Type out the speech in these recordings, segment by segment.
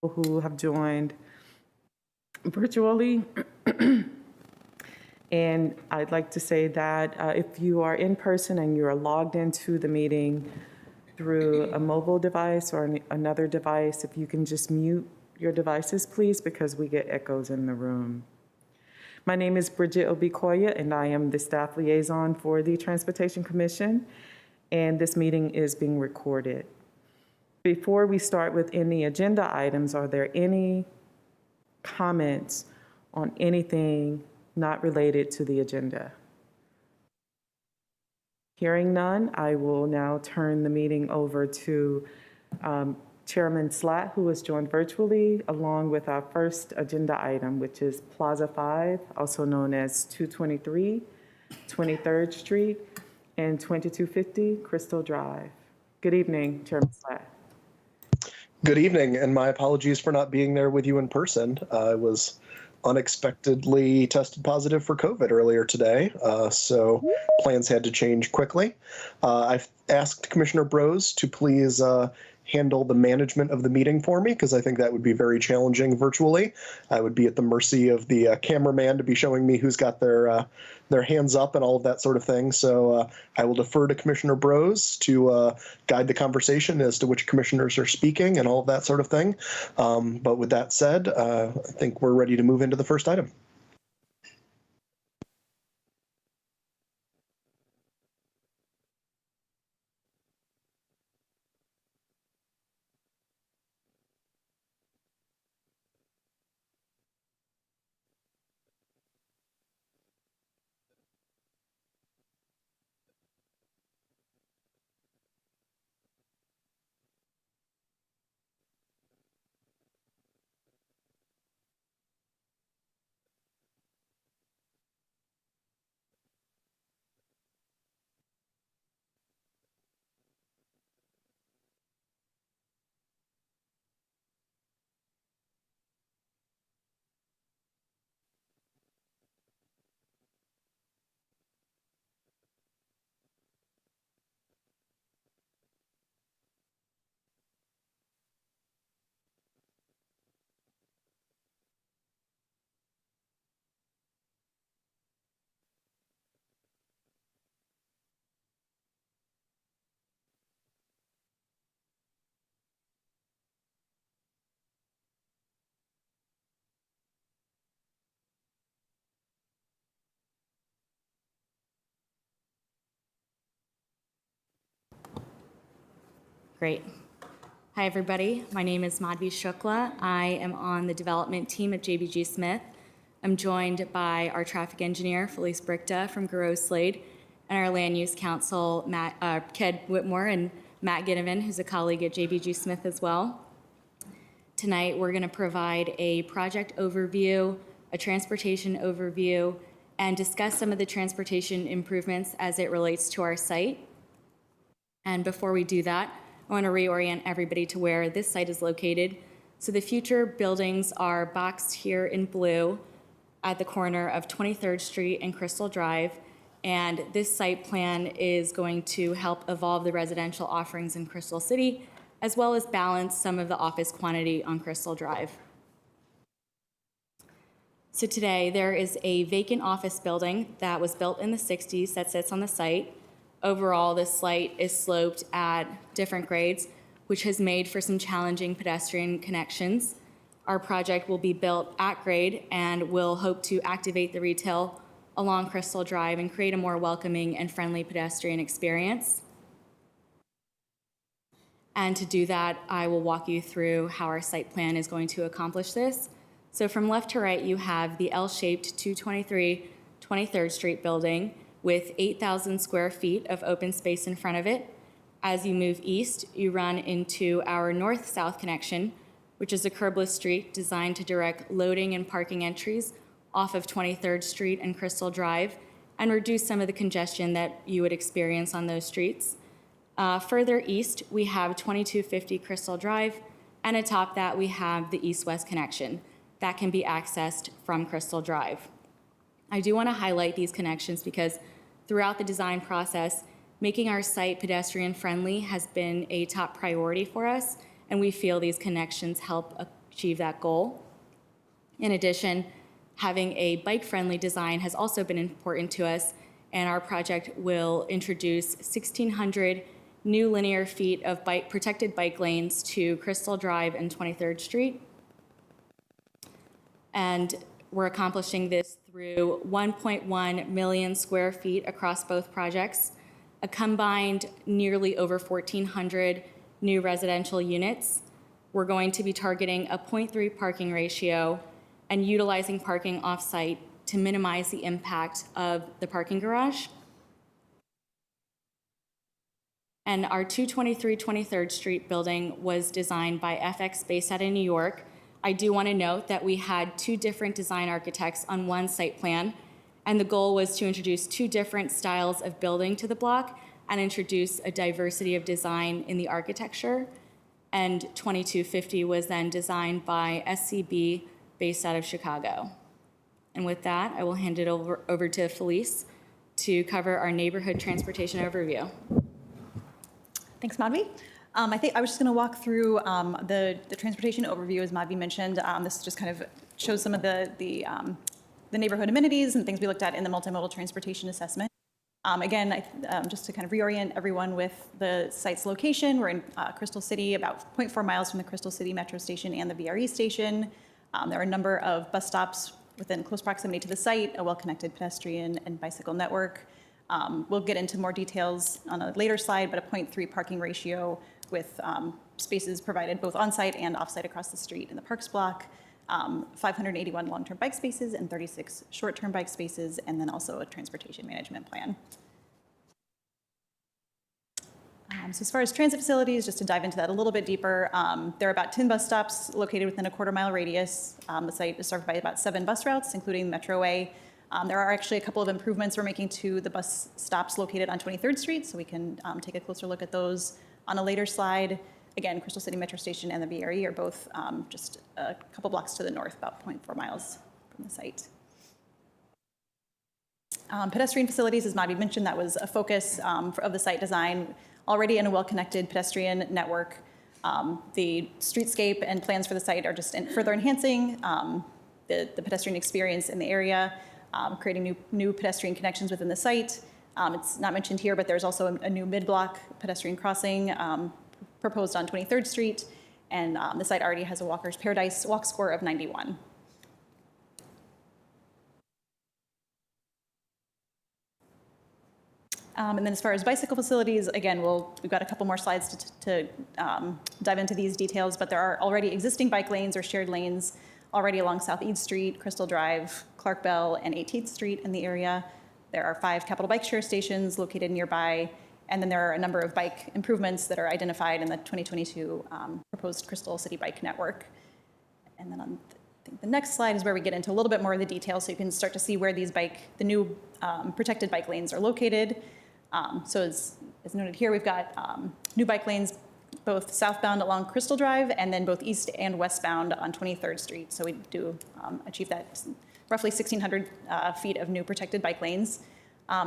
who have joined virtually. And I'd like to say that if you are in person and you are logged into the meeting through a mobile device or another device, if you can just mute your devices, please, because we get echoes in the room. My name is Bridget Obikoya, and I am the staff liaison for the Transportation Commission, and this meeting is being recorded. Before we start with any agenda items, are there any comments on anything not related to the agenda? Hearing none, I will now turn the meeting over to Chairman Slatt, who is joined virtually, along with our first agenda item, which is Plaza 5, also known as 223 23rd Street and 2250 Crystal Drive. Good evening, Chairman Slatt. Good evening, and my apologies for not being there with you in person. I was unexpectedly tested positive for COVID earlier today, so plans had to change quickly. I've asked Commissioner Brose to please handle the management of the meeting for me, because I think that would be very challenging virtually. I would be at the mercy of the cameraman to be showing me who's got their hands up and all of that sort of thing. So I will defer to Commissioner Brose to guide the conversation as to which commissioners are speaking and all of that sort of thing. But with that said, I think we're ready to move into the first item. Great. Hi, everybody. My name is Madhvi Shukla. I am on the development team at JBG Smith. I'm joined by our traffic engineer, Felice Brichta from Garreau Slade, and our land use counsel, Ked Whitmore and Matt Ginnivan, who's a colleague at JBG Smith as well. Tonight, we're going to provide a project overview, a transportation overview, and discuss some of the transportation improvements as it relates to our site. And before we do that, I want to reorient everybody to where this site is located. So the future buildings are boxed here in blue at the corner of 23rd Street and Crystal Drive. And this site plan is going to help evolve the residential offerings in Crystal City, as well as balance some of the office quantity on Crystal Drive. So today there is a vacant office building that was built in the 60s that sits on the site. Overall, this site is sloped at different grades, which has made for some challenging pedestrian connections. Our project will be built at grade and will hope to activate the retail along Crystal Drive and create a more welcoming and friendly pedestrian experience. And to do that, I will walk you through how our site plan is going to accomplish this. So from left to right, you have the L-shaped 223 23rd Street building with 8,000 square feet of open space in front of it. As you move east, you run into our north-south connection, which is a curbless street designed to direct loading and parking entries off of 23rd Street and Crystal Drive and reduce some of the congestion that you would experience on those streets. Further east, we have 2250 Crystal Drive, and atop that, we have the east-west connection that can be accessed from Crystal Drive. I do want to highlight these connections because throughout the design process, making our site pedestrian friendly has been a top priority for us, and we feel these connections help achieve that goal. In addition, having a bike-friendly design has also been important to us, and our project will introduce 1,600 new linear feet of protected bike lanes to Crystal Drive and 23rd Street. And we're accomplishing this through 1.1 million square feet across both projects, a combined nearly over 1,400 new residential units. We're going to be targeting a 0.3 parking ratio and utilizing parking off-site to minimize the impact of the parking garage. And our 223 23rd Street building was designed by FX based out of New York. I do want to note that we had 2 different design architects on one site plan, and the goal was to introduce 2 different styles of building to the block and introduce a diversity of design in the architecture. And 2250 was then designed by SCB based out of Chicago. And with that, I will hand it over to Felice to cover our neighborhood transportation overview. Thanks, Madhvi. I think I was just going to walk through the transportation overview, as Madhvi mentioned. This just kind of shows some of the neighborhood amenities and things we looked at in the multimodal transportation assessment. Again, just to kind of reorient everyone with the site's location, we're in Crystal City, about 0.4 miles from the Crystal City Metro Station and the VRE station. There are a number of bus stops within close proximity to the site, a well-connected pedestrian and bicycle network. We'll get into more details on a later slide, but a 0.3 parking ratio with spaces provided both on-site and off-site across the street in the Parks block, 581 long-term bike spaces and 36 short-term bike spaces, and then also a transportation management plan. So as far as transit facilities, just to dive into that a little bit deeper, there are about 10 bus stops located within a quarter-mile radius. The site is served by about 7 bus routes, including Metro A. There are actually a couple of improvements we're making to the bus stops located on 23rd Street, so we can take a closer look at those on a later slide. Again, Crystal City Metro Station and the VRE are both just a couple blocks to the north, about 0.4 miles from the site. Pedestrian facilities, as Madhvi mentioned, that was a focus of the site design. Already in a well-connected pedestrian network, the streetscape and plans for the site are just further enhancing the pedestrian experience in the area, creating new pedestrian connections within the site. It's not mentioned here, but there's also a new mid-block pedestrian crossing proposed on 23rd Street, and the site already has a Walker's Paradise walk score of 91. And then as far as bicycle facilities, again, we've got a couple more slides to dive into these details, but there are already existing bike lanes or shared lanes already along South East Street, Crystal Drive, Clark Bell, and 18th Street in the area. There are 5 Capital Bike Share stations located nearby, and then there are a number of bike improvements that are identified in the 2022 proposed Crystal City Bike Network. And then on I think the next slide is where we get into a little bit more of the details, so you can start to see where the new protected bike lanes are located. So as noted here, we've got new bike lanes both southbound along Crystal Drive and then both east and westbound on 23rd Street. So we do achieve that roughly 1,600 feet of new protected bike lanes.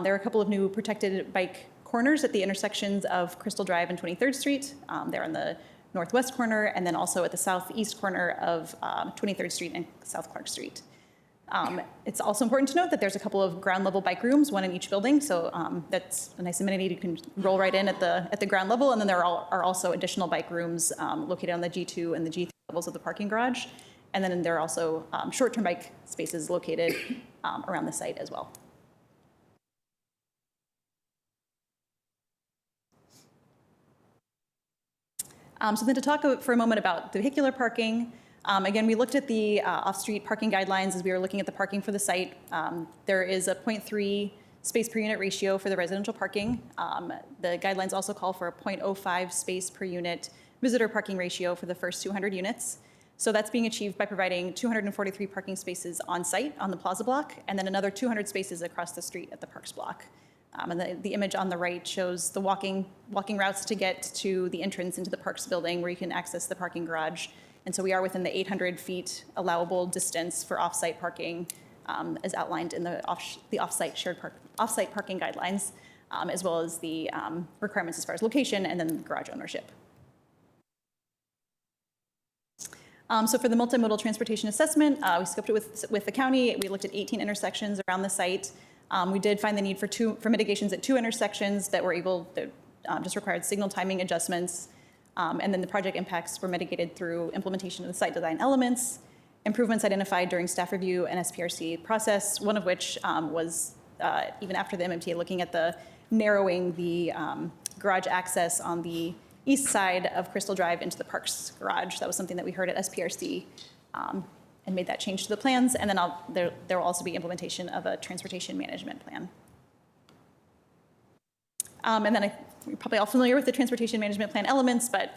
There are a couple of new protected bike corners at the intersections of Crystal Drive and 23rd Street. They're in the northwest corner and then also at the southeast corner of 23rd Street and South Clark Street. It's also important to note that there's a couple of ground level bike rooms, one in each building, so that's a nice amenity. You can roll right in at the ground level, and then there are also additional bike rooms located on the G2 and the G3 levels of the parking garage, and then there are also short-term bike spaces located around the site as well. So then to talk for a moment about vehicular parking. Again, we looked at the off-street parking guidelines as we were looking at the parking for the site. There is a 0.3 space per unit ratio for the residential parking. The guidelines also call for a 0.05 space per unit visitor parking ratio for the first 200 units. So that's being achieved by providing 243 parking spaces on site on the plaza block, and then another 200 spaces across the street at the Parks block. And the image on the right shows the walking routes to get to the entrance into the Parks building where you can access the parking garage. And so we are within the 800 feet allowable distance for off-site parking, as outlined in the off-site parking guidelines, as well as the requirements as far as location and then garage ownership. So for the multimodal transportation assessment, we scoped it with the county. We looked at 18 intersections around the site. We did find the need for mitigations at 2 intersections that just required signal timing adjustments. And then the project impacts were mitigated through implementation of the site design elements, improvements identified during staff review and SPRC process, one of which was even after the MMTA looking at the narrowing the garage access on the east side of Crystal Drive into the Parks garage. That was something that we heard at SPRC and made that change to the plans. And then there will also be implementation of a transportation management plan. And then you're probably all familiar with the transportation management plan elements, but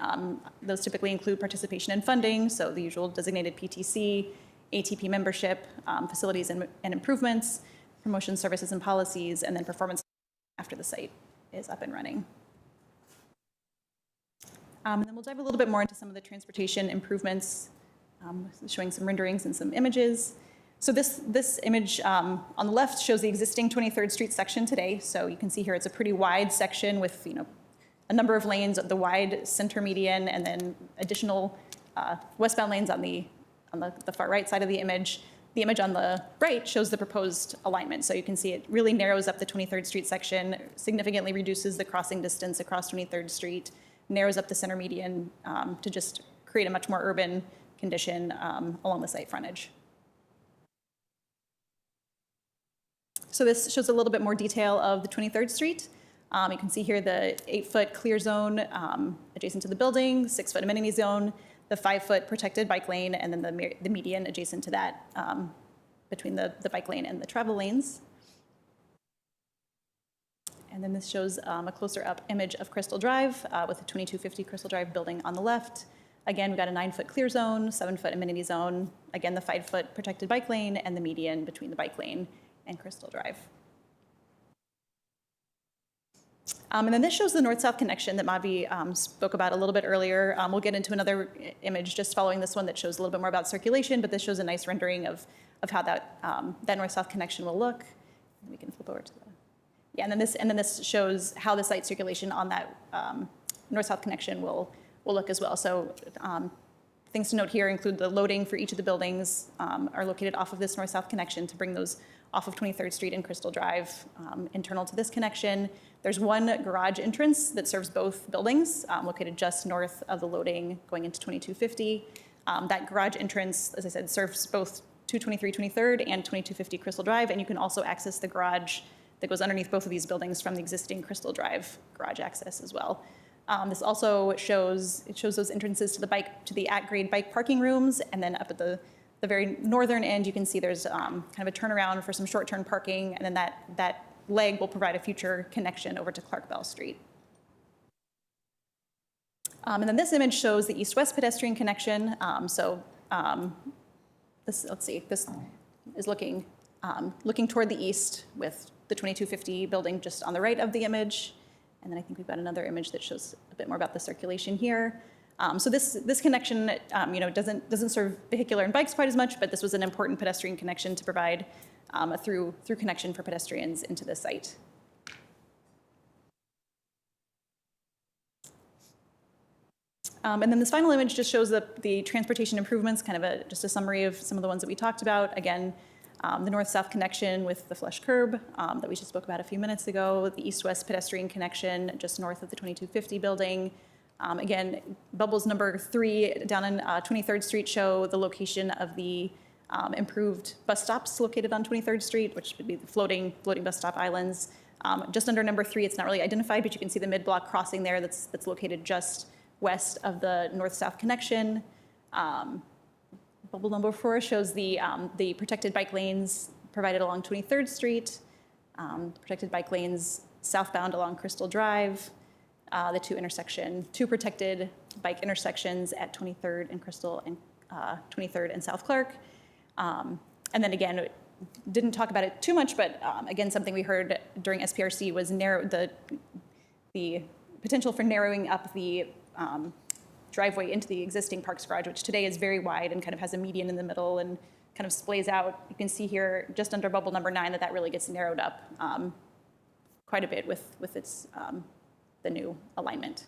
those typically include participation in funding, so the usual designated PTC, ATP membership, facilities and improvements, promotion services and policies, and then performance after the site is up and running. And then we'll dive a little bit more into some of the transportation improvements, showing some renderings and some images. So this image on the left shows the existing 23rd Street section today. So you can see here it's a pretty wide section with a number of lanes, the wide center median, and then additional westbound lanes on the far right side of the image. The image on the right shows the proposed alignment. So you can see it really narrows up the 23rd Street section, significantly reduces the crossing distance across 23rd Street, narrows up the center median to just create a much more urban condition along the site frontage. So this shows a little bit more detail of the 23rd Street. You can see here the 8-foot clear zone adjacent to the building, 6-foot amenity zone, the 5-foot protected bike lane, and then the median adjacent to that between the bike lane and the travel lanes. And then this shows a closer up image of Crystal Drive with the 2250 Crystal Drive building on the left. Again, we've got a 9-foot clear zone, 7-foot amenity zone, again, the 5-foot protected bike lane, and the median between the bike lane and Crystal Drive. And then this shows the north-south connection that Madhvi spoke about a little bit earlier. We'll get into another image just following this one that shows a little bit more about circulation, but this shows a nice rendering of how that north-south connection will look. We can flip over to the, yeah, and then this shows how the site circulation on that north-south connection will look as well. So things to note here include the loading for each of the buildings are located off of this north-south connection to bring those off of 23rd Street and Crystal Drive internal to this connection. There's one garage entrance that serves both buildings located just north of the loading going into 2250. That garage entrance, as I said, serves both 223 23rd and 2250 Crystal Drive, and you can also access the garage that goes underneath both of these buildings from the existing Crystal Drive garage access as well. This also shows those entrances to the at-grade bike parking rooms, and then up at the very northern end, you can see there's kind of a turnaround for some short-term parking, and then that leg will provide a future connection over to Clark Bell Street. And then this image shows the east-west pedestrian connection. This is looking toward the east with the 2250 building just on the right of the image. And then I think we've got another image that shows a bit more about the circulation here. So this connection, doesn't serve vehicular and bikes quite as much, but this was an important pedestrian connection to provide a through connection for pedestrians into the site. And then this final image just shows the transportation improvements, kind of just a summary of some of the ones that we talked about. Again, the north-south connection with the flush curb that we just spoke about a few minutes ago, the east-west pedestrian connection just north of the 2250 building. Again, bubbles number 3 down on 23rd Street show the location of the improved bus stops located on 23rd Street, which would be the floating bus stop islands. Just under number 3, it's not really identified, but you can see the mid-block crossing there that's located just west of the north-south connection. Bubble number 4 shows the protected bike lanes provided along 23rd Street, protected bike lanes southbound along Crystal Drive, the two protected bike intersections at 23rd and Crystal and 23rd and South Clark. And then again, didn't talk about it too much, but again, something we heard during SPRC was the potential for narrowing up the driveway into the existing Parks garage, which today is very wide and kind of has a median in the middle and kind of splays out. You can see here just under bubble number 9 that really gets narrowed up quite a bit with its the new alignment.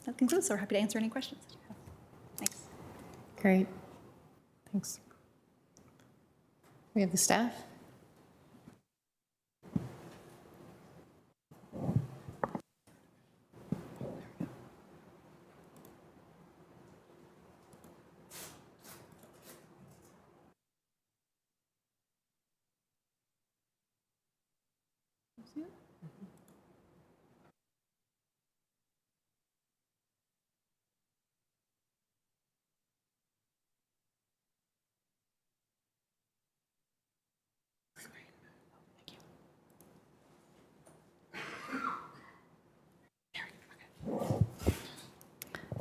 that concludes, so we're happy to answer any questions that you have. Thanks. Great. Thanks. We have the staff.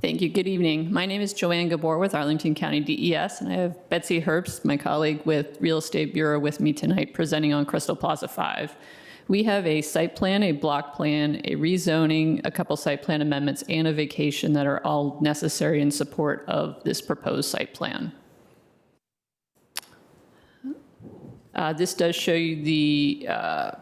Thank you. Good evening. My name is Joanne Gabor with Arlington County DES, and I have Betsy Herbst, my colleague with Real Estate Bureau, with me tonight presenting on Crystal Plaza 5. We have a site plan, a block plan, a rezoning, a couple site plan amendments, and a vacation that are all necessary in support of this proposed site plan. This does show you the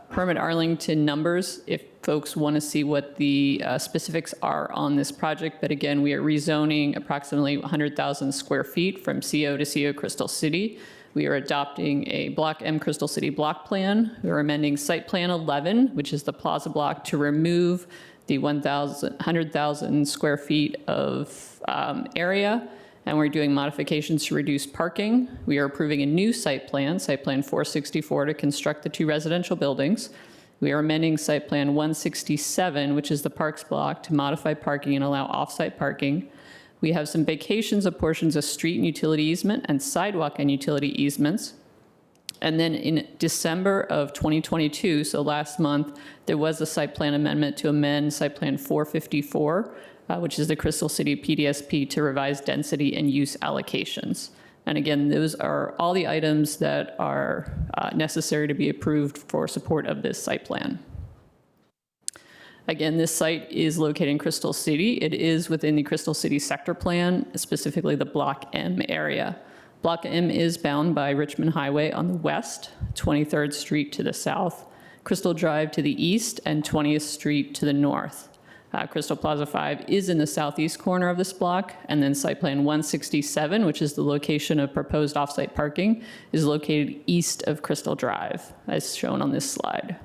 permit Arlington numbers if folks want to see what the specifics are on this project. But again, we are rezoning approximately 100,000 square feet from CO to CO Crystal City. We are adopting a Block M Crystal City block plan. We're amending Site Plan 11, which is the plaza block, to remove the 100,000 square feet of area. And we're doing modifications to reduce parking. We are approving a new Site Plan 464, to construct the 2 residential buildings. We are amending Site Plan 167, which is the Parks block, to modify parking and allow off-site parking. We have some vacations of portions of street and utility easement and sidewalk and utility easements. And then in December of 2022, so last month, there was a site plan amendment to amend Site Plan 454, which is the Crystal City PDSP, to revise density and use allocations. And again, those are all the items that are necessary to be approved for support of this site plan. Again, this site is located in Crystal City. It is within the Crystal City sector plan, specifically the Block M area. Block M is bound by Richmond Highway on the west, 23rd Street to the south, Crystal Drive to the east, and 20th Street to the north. Crystal Plaza 5 is in the southeast corner of this block, and then Site Plan 167, which is the location of proposed off-site parking, is located east of Crystal Drive, as shown on this slide.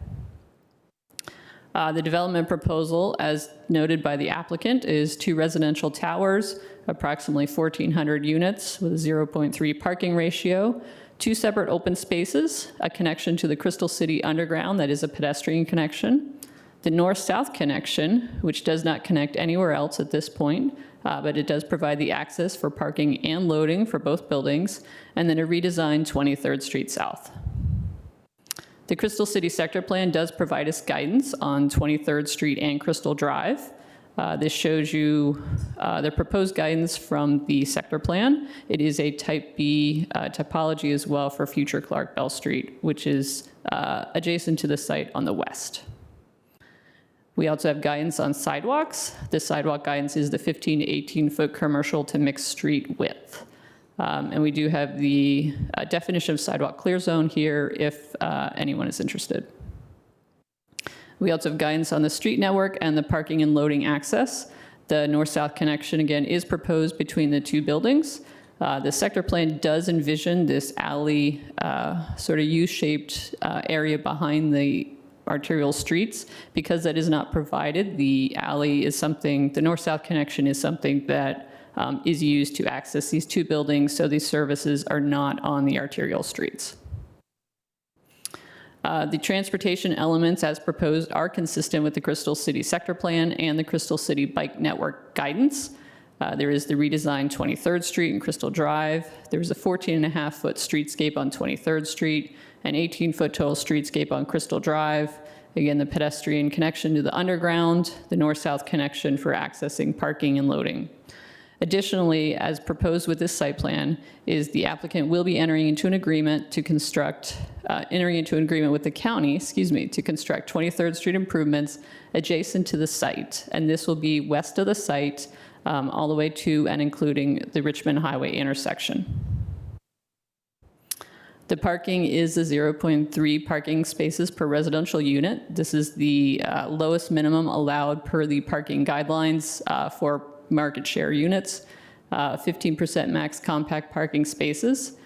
The development proposal, as noted by the applicant, is 2 residential towers, approximately 1,400 units with a 0.3 parking ratio, 2 separate open spaces, a connection to the Crystal City Underground that is a pedestrian connection, the north-south connection, which does not connect anywhere else at this point, but it does provide the access for parking and loading for both buildings, and then a redesigned 23rd Street South. The Crystal City Sector Plan does provide us guidance on 23rd Street and Crystal Drive. This shows you the proposed guidance from the sector plan. It is a Type B typology as well for future Clark Bell Street, which is adjacent to the site on the west. We also have guidance on sidewalks. The sidewalk guidance is the 15 to 18 foot commercial to mixed street width. And we do have the definition of sidewalk clear zone here if anyone is interested. We also have guidance on the street network and the parking and loading access. The north-south connection, again, is proposed between the 2 buildings. The sector plan does envision this alley, sort of U-shaped area behind the arterial streets. Because that is not provided, the alley is something, the north-south connection is something that is used to access these 2 buildings, so these services are not on the arterial streets. The transportation elements as proposed are consistent with the Crystal City Sector Plan and the Crystal City Bike Network guidance. There is the redesigned 23rd Street and Crystal Drive. There's a 14.5-foot streetscape on 23rd Street, an 18-foot total streetscape on Crystal Drive. Again, the pedestrian connection to the underground, the north-south connection for accessing parking and loading. Additionally, as proposed with this site plan, is the applicant will be entering into an agreement to construct, with the county, to construct 23rd Street improvements adjacent to the site. And this will be west of the site, all the way to and including the Richmond Highway intersection. The parking is a 0.3 parking spaces per residential unit. This is the lowest minimum allowed per the parking guidelines for market share units, 15% max compact parking spaces.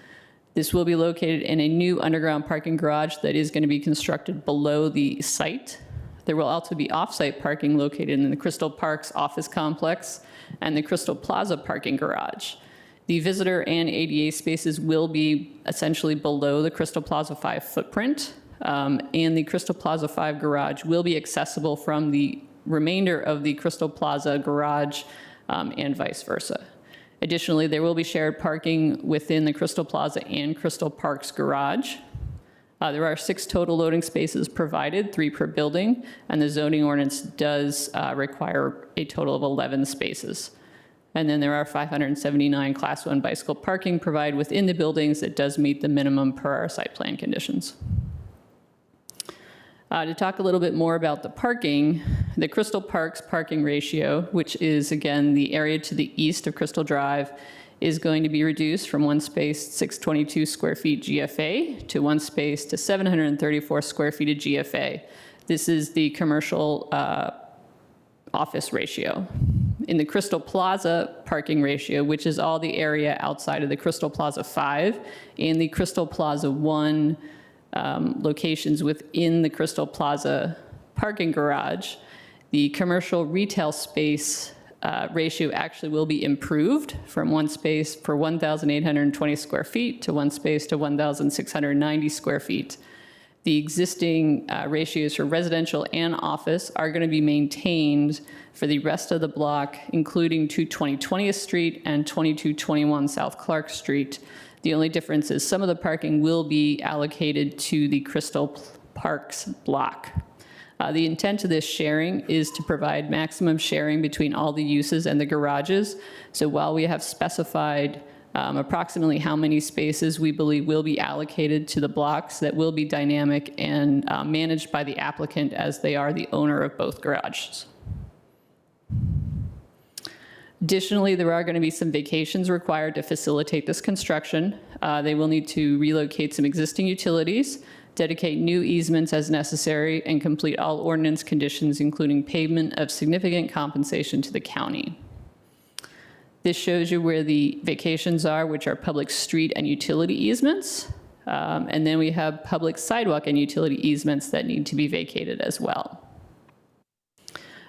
This will be located in a new underground parking garage that is going to be constructed below the site. There will also be off-site parking located in the Crystal Parks office complex and the Crystal Plaza parking garage. The visitor and ADA spaces will be essentially below the Crystal Plaza 5 footprint, and the Crystal Plaza 5 garage will be accessible from the remainder of the Crystal Plaza garage and vice versa. Additionally, there will be shared parking within the Crystal Plaza and Crystal Parks garage. There are 6 total loading spaces provided, 3 per building, and the zoning ordinance does require a total of 11 spaces. And then there are 579 Class 1 bicycle parking provided within the buildings that does meet the minimum per our site plan conditions. To talk a little bit more about the parking, the Crystal Parks parking ratio, which is again the area to the east of Crystal Drive, is going to be reduced from 1 space 622 square feet GFA to 1 space to 734 square feet of GFA. This is the commercial office ratio. In the Crystal Plaza parking ratio, which is all the area outside of the Crystal Plaza 5 and the Crystal Plaza 1 locations within the Crystal Plaza parking garage, the commercial retail space ratio actually will be improved from 1 space per 1,820 square feet to 1 space to 1,690 square feet. The existing ratios for residential and office are going to be maintained for the rest of the block, including 220 20th Street and 2221 South Clark Street. The only difference is some of the parking will be allocated to the Crystal Parks block. The intent of this sharing is to provide maximum sharing between all the uses and the garages. So while we have specified approximately how many spaces we believe will be allocated to the blocks, that will be dynamic and managed by the applicant as they are the owner of both garages. Additionally, there are going to be some vacations required to facilitate this construction. They will need to relocate some existing utilities, dedicate new easements as necessary, and complete all ordinance conditions, including payment of significant compensation to the county. This shows you where the vacations are, which are public street and utility easements. And then we have public sidewalk and utility easements that need to be vacated as well.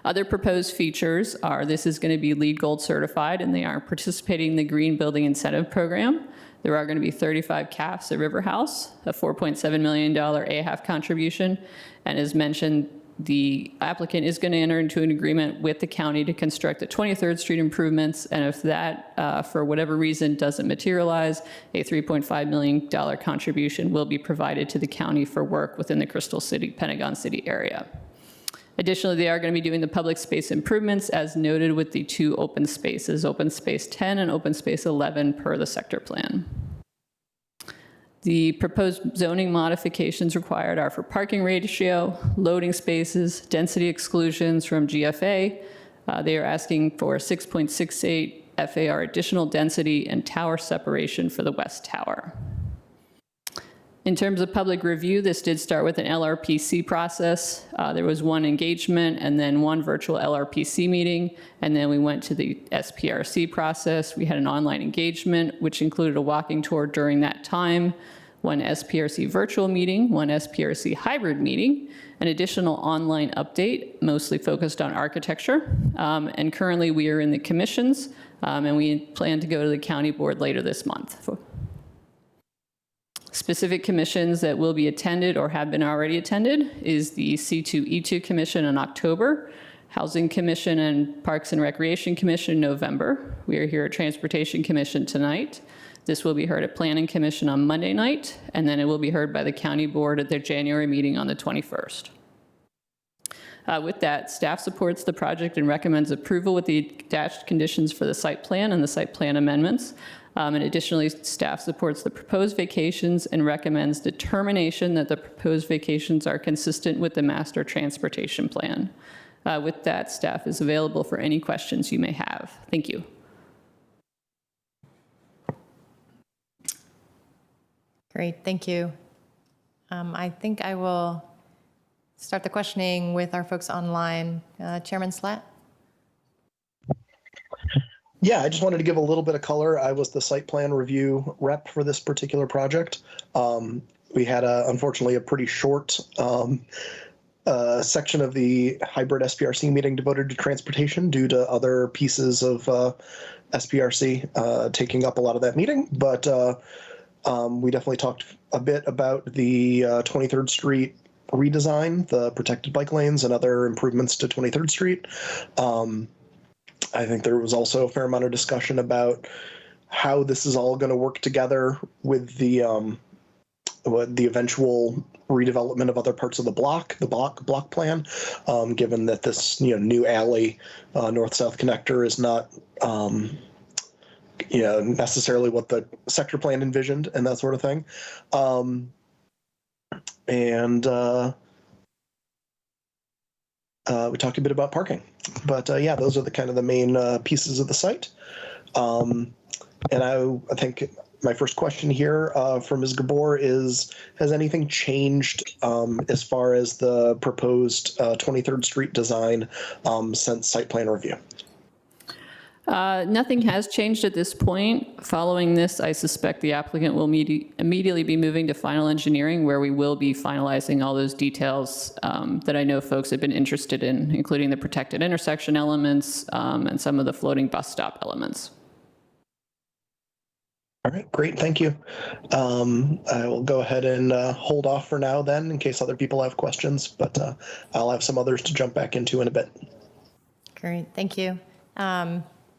Other proposed features are this is going to be LEED Gold certified, and they are participating in the Green Building Incentive Program. There are going to be 35 CAFs at River House, a $4.7 million AHAF contribution, and as mentioned, the applicant is going to enter into an agreement with the county to construct the 23rd Street improvements, and if that, for whatever reason, doesn't materialize, a $3.5 million contribution will be provided to the county for work within the Crystal City, Pentagon City area. Additionally, they are going to be doing the public space improvements as noted with the 2 open spaces, open space 10 and open space 11 per the sector plan. The proposed zoning modifications required are for parking ratio, loading spaces, density exclusions from GFA. They are asking for 6.68 FAR additional density and tower separation for the west tower. In terms of public review, this did start with an LRPC process. There was 1 engagement and then 1 virtual LRPC meeting, and then we went to the SPRC process. We had an online engagement, which included a walking tour during that time, 1 SPRC virtual meeting, 1 SPRC hybrid meeting, an additional online update, mostly focused on architecture. And currently we are in the commissions, and we plan to go to the county board later this month. Specific commissions that will be attended or have been already attended is the C2E2 Commission in October, Housing Commission and Parks and Recreation Commission in November. We are here at Transportation Commission tonight. This will be heard at Planning Commission on Monday night, and then it will be heard by the County Board at their January meeting on the 21st. With that, staff supports the project and recommends approval with the attached conditions for the site plan and the site plan amendments. And additionally, staff supports the proposed vacations and recommends determination that the proposed vacations are consistent with the master transportation plan. With that, staff is available for any questions you may have. Thank you. Great, thank you. I think I will start the questioning with our folks online. Chairman Slatt? Yeah, I just wanted to give a little bit of color. I was the site plan review rep for this particular project. We had, unfortunately, a pretty short section of the hybrid SPRC meeting devoted to transportation due to other pieces of SPRC taking up a lot of that meeting. But we definitely talked a bit about the 23rd Street redesign, the protected bike lanes, and other improvements to 23rd Street. I think there was also a fair amount of discussion about how this is all going to work together with the eventual redevelopment of other parts of the block plan, given that this new alley north-south connector is not necessarily what the sector plan envisioned and that sort of thing. We talked a bit about parking, but yeah, those are the kind of the main pieces of the site. And I think my first question here for Ms. Gabor is, has anything changed as far as the proposed 23rd Street design since site plan review? Nothing has changed at this point. Following this, I suspect the applicant will immediately be moving to final engineering, where we will be finalizing all those details that I know folks have been interested in, including the protected intersection elements and some of the floating bus stop elements. All right, great, thank you. I will go ahead and hold off for now then, in case other people have questions, but I'll have some others to jump back into in a bit. Great, thank you.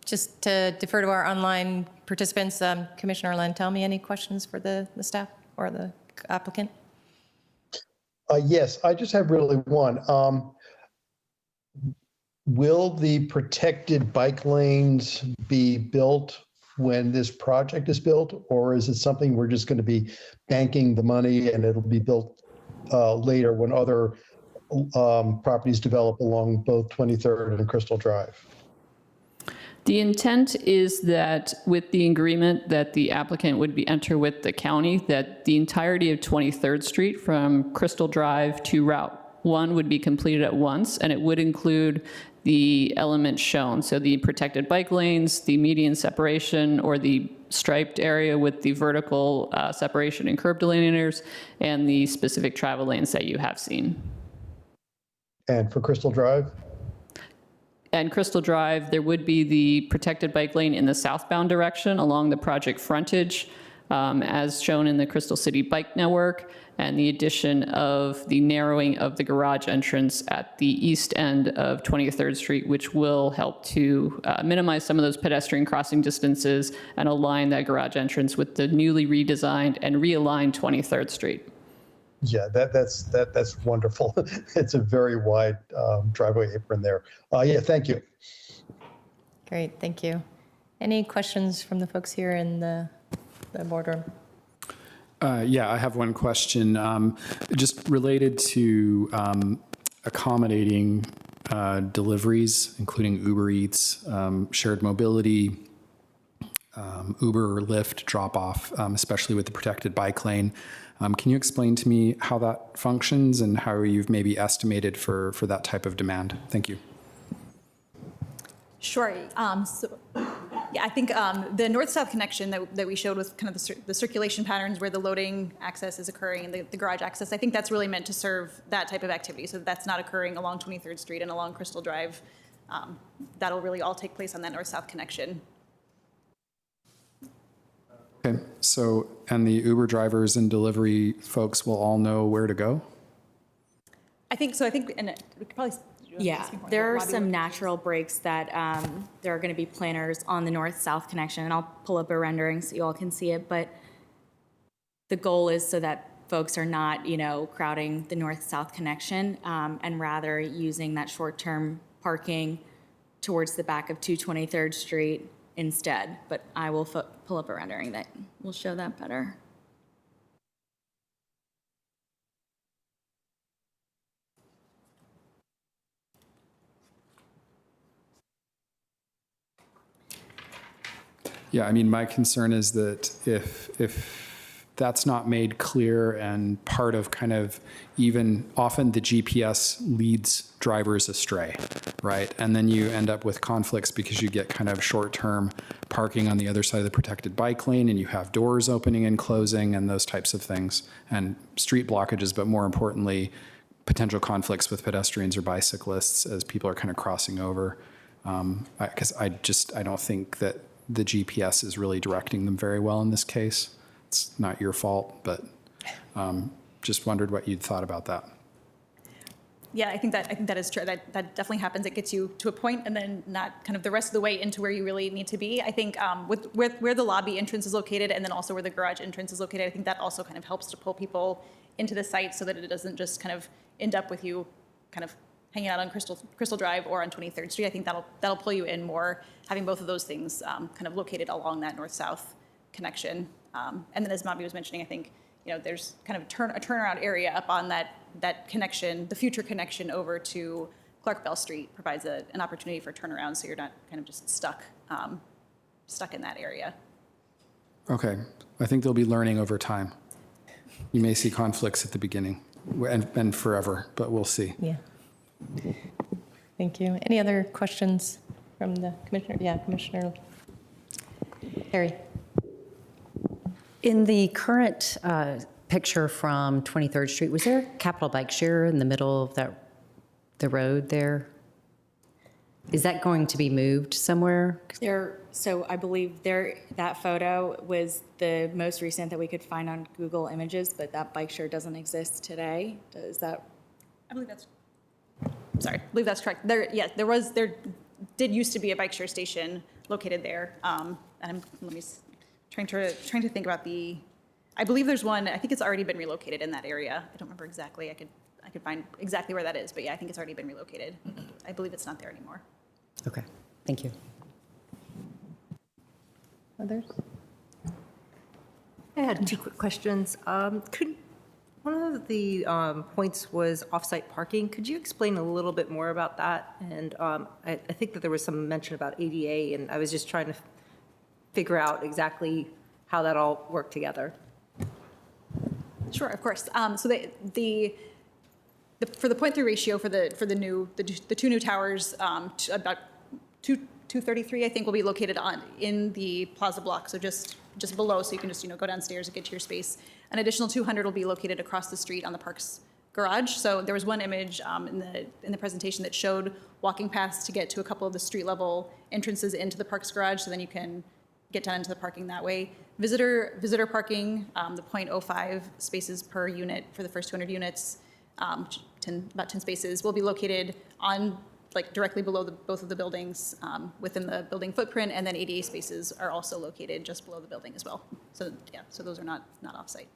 Just to defer to our online participants, Commissioner Lantelmi, any questions for the staff or the applicant? Yes, I just have really one. Will the protected bike lanes be built when this project is built, or is it something we're just going to be banking the money and it'll be built later when other properties develop along both 23rd and Crystal Drive? The intent is that with the agreement that the applicant would enter with the county, that the entirety of 23rd Street from Crystal Drive to Route 1 would be completed at once, and it would include the elements shown. So the protected bike lanes, the median separation, or the striped area with the vertical separation and curb delineators, and the specific travel lanes that you have seen. And for Crystal Drive? And Crystal Drive, there would be the protected bike lane in the southbound direction along the project frontage, as shown in the Crystal City Bike Network, and the addition of the narrowing of the garage entrance at the east end of 23rd Street, which will help to minimize some of those pedestrian crossing distances and align that garage entrance with the newly redesigned and realigned 23rd Street. Yeah, that's wonderful. It's a very wide driveway apron there. Yeah, thank you. Great, thank you. Any questions from the folks here in the boardroom? Yeah, I have one question, just related to accommodating deliveries, including Uber Eats, shared mobility, Uber or Lyft drop-off, especially with the protected bike lane. Can you explain to me how that functions and how you've maybe estimated for that type of demand? Thank you. Sure. Yeah, I think the north-south connection that we showed with kind of the circulation patterns where the loading access is occurring and the garage access, I think that's really meant to serve that type of activity. So that's not occurring along 23rd Street and along Crystal Drive. That'll really all take place on that north-south connection. Okay, so, and the Uber drivers and delivery folks will all know where to go? I think so. I think, and we could probably. Yeah, there are some natural breaks that there are going to be planners on the north-south connection, and I'll pull up a rendering so you all can see it, but the goal is so that folks are not, crowding the north-south connection and rather using that short-term parking towards the back of 223rd Street instead, but I will pull up a rendering that will show that better. Yeah, I mean, my concern is that if that's not made clear, and part of kind of even often the GPS leads drivers astray, right? And then you end up with conflicts because you get kind of short-term parking on the other side of the protected bike lane, and you have doors opening and closing and those types of things, and street blockages, but more importantly, potential conflicts with pedestrians or bicyclists as people are kind of crossing over. Because I don't think that the GPS is really directing them very well in this case. It's not your fault, but just wondered what you'd thought about that. Yeah, I think that is true. That definitely happens. It gets you to a point and then not kind of the rest of the way into where you really need to be. I think with where the lobby entrance is located and then also where the garage entrance is located, I think that also kind of helps to pull people into the site so that it doesn't just kind of end up with you kind of hanging out on Crystal Drive or on 23rd Street. I think that'll pull you in more, having both of those things kind of located along that north-south connection. And then as Mavi was mentioning, I think, there's kind of a turnaround area up on that connection, the future connection over to Clark Bell Street provides an opportunity for turnaround, so you're not kind of just stuck in that area. Okay, I think they'll be learning over time. You may see conflicts at the beginning and forever, but we'll see. Yeah. Thank you. Any other questions from the commissioner? Yeah, Commissioner Harry. In the current picture from 23rd Street, was there a capital bike share in the middle of the road there? Is that going to be moved somewhere? So I believe that photo was the most recent that we could find on Google Images, but that bike share doesn't exist today. Is that? I believe that's correct. There did used to be a bike share station located there. And I'm trying to think about I believe there's one. I think it's already been relocated in that area. I don't remember exactly. I could find exactly where that is, but yeah, I think it's already been relocated. I believe it's not there anymore. Okay, thank you. Others? I had two quick questions. One of the points was off-site parking. Could you explain a little bit more about that? And I think that there was some mention about ADA, and I was just trying to figure out exactly how that all worked together. Sure, of course. So for the 0.3 ratio for the two new towers, about 233, I think, will be located in the plaza block, so just below, so you can just go downstairs and get to your space. An additional 200 will be located across the street on the Parks garage. So there was one image in the presentation that showed walking paths to get to a couple of the street level entrances into the Parks garage, so then you can get down into the parking that way. Visitor parking, the 0.05 spaces per unit for the first 200 units, about 10 spaces, will be located on directly below both of the buildings within the building footprint, and then ADA spaces are also located just below the building as well. So yeah, so those are not off-site.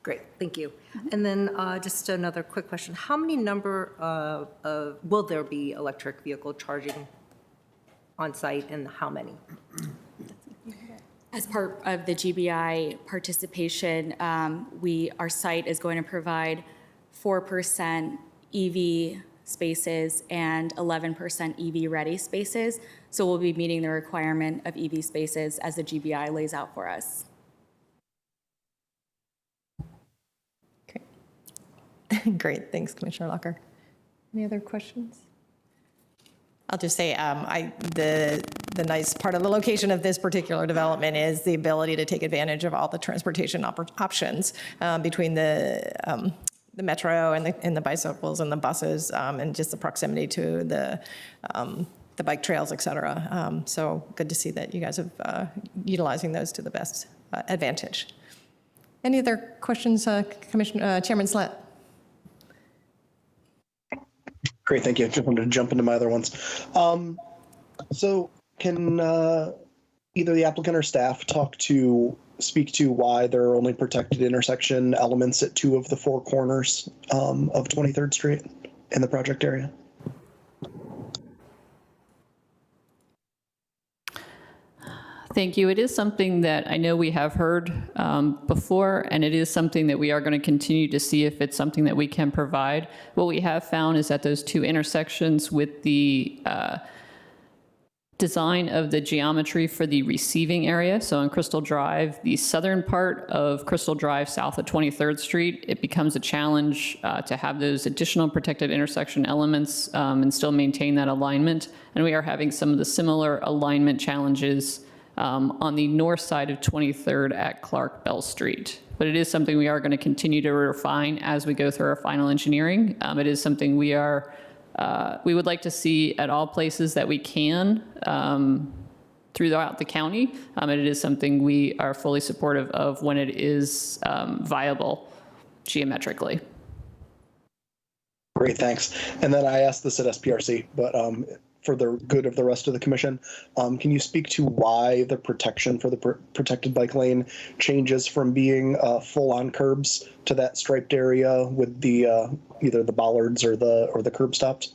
Great, thank you. And then just another quick question. How many will there be electric vehicle charging on site, and how many? As part of the GBI participation, our site is going to provide 4% EV spaces and 11% EV-ready spaces. So we'll be meeting the requirement of EV spaces as the GBI lays out for us. Okay. Great. Thanks, Commissioner Locker. Any other questions? I'll just say the nice part of the location of this particular development is the ability to take advantage of all the transportation options between the metro and the bicycles and the buses, and just the proximity to the bike trails, et cetera. So good to see that you guys are utilizing those to the best advantage. Any other questions, Chairman Slett? Great, thank you. Just wanted to jump into my other ones. So can either the applicant or staff speak to why there are only protected intersection elements at 2 of the 4 corners of 23rd Street in the project area? Thank you. It is something that I know we have heard before, and it is something that we are going to continue to see if it's something that we can provide. What we have found is that those 2 intersections with the design of the geometry for the receiving area. So on Crystal Drive, the southern part of Crystal Drive south of 23rd Street, it becomes a challenge to have those additional protected intersection elements and still maintain that alignment. And we are having some of the similar alignment challenges on the north side of 23rd at Clark Bell Street. But it is something we are going to continue to refine as we go through our final engineering. It is something we would like to see at all places that we can throughout the county. And it is something we are fully supportive of when it is viable geometrically. Great, thanks. And then I asked this at SPRC, but for the good of the rest of the commission, can you speak to why the protection for the protected bike lane changes from being full-on curbs to that striped area with the either the bollards or the curb stops?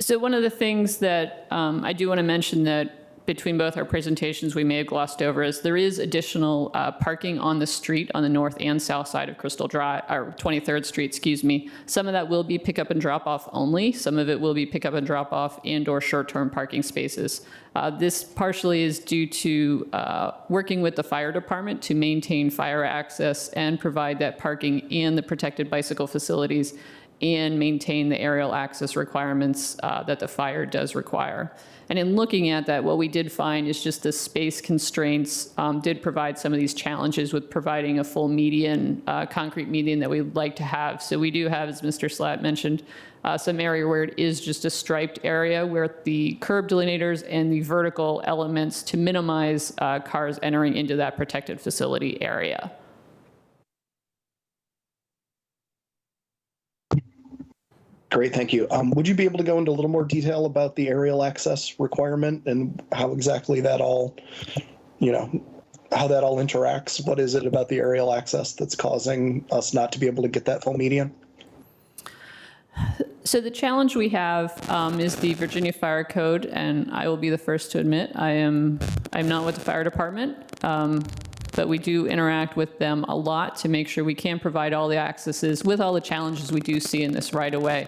So one of the things that I do want to mention that between both our presentations we may have glossed over is there is additional parking on the street on the north and south side of Crystal Drive, or 23rd Street, excuse me. Some of that will be pick up and drop off only. Some of it will be pick up and drop off and or short-term parking spaces. This partially is due to working with the fire department to maintain fire access and provide that parking in the protected bicycle facilities and maintain the aerial access requirements that the fire does require. And in looking at that, what we did find is just the space constraints did provide some of these challenges with providing a full median, concrete median that we'd like to have. So we do have, as Mr. Slatt mentioned, some area where it is just a striped area where the curb delineators and the vertical elements to minimize cars entering into that protected facility area. Great, thank you. Would you be able to go into a little more detail about the aerial access requirement and how exactly that all, how that all interacts? What is it about the aerial access that's causing us not to be able to get that full median? So the challenge we have is the Virginia Fire Code, and I will be the first to admit I'm not with the fire department, but we do interact with them a lot to make sure we can provide all the accesses with all the challenges we do see in this right of way.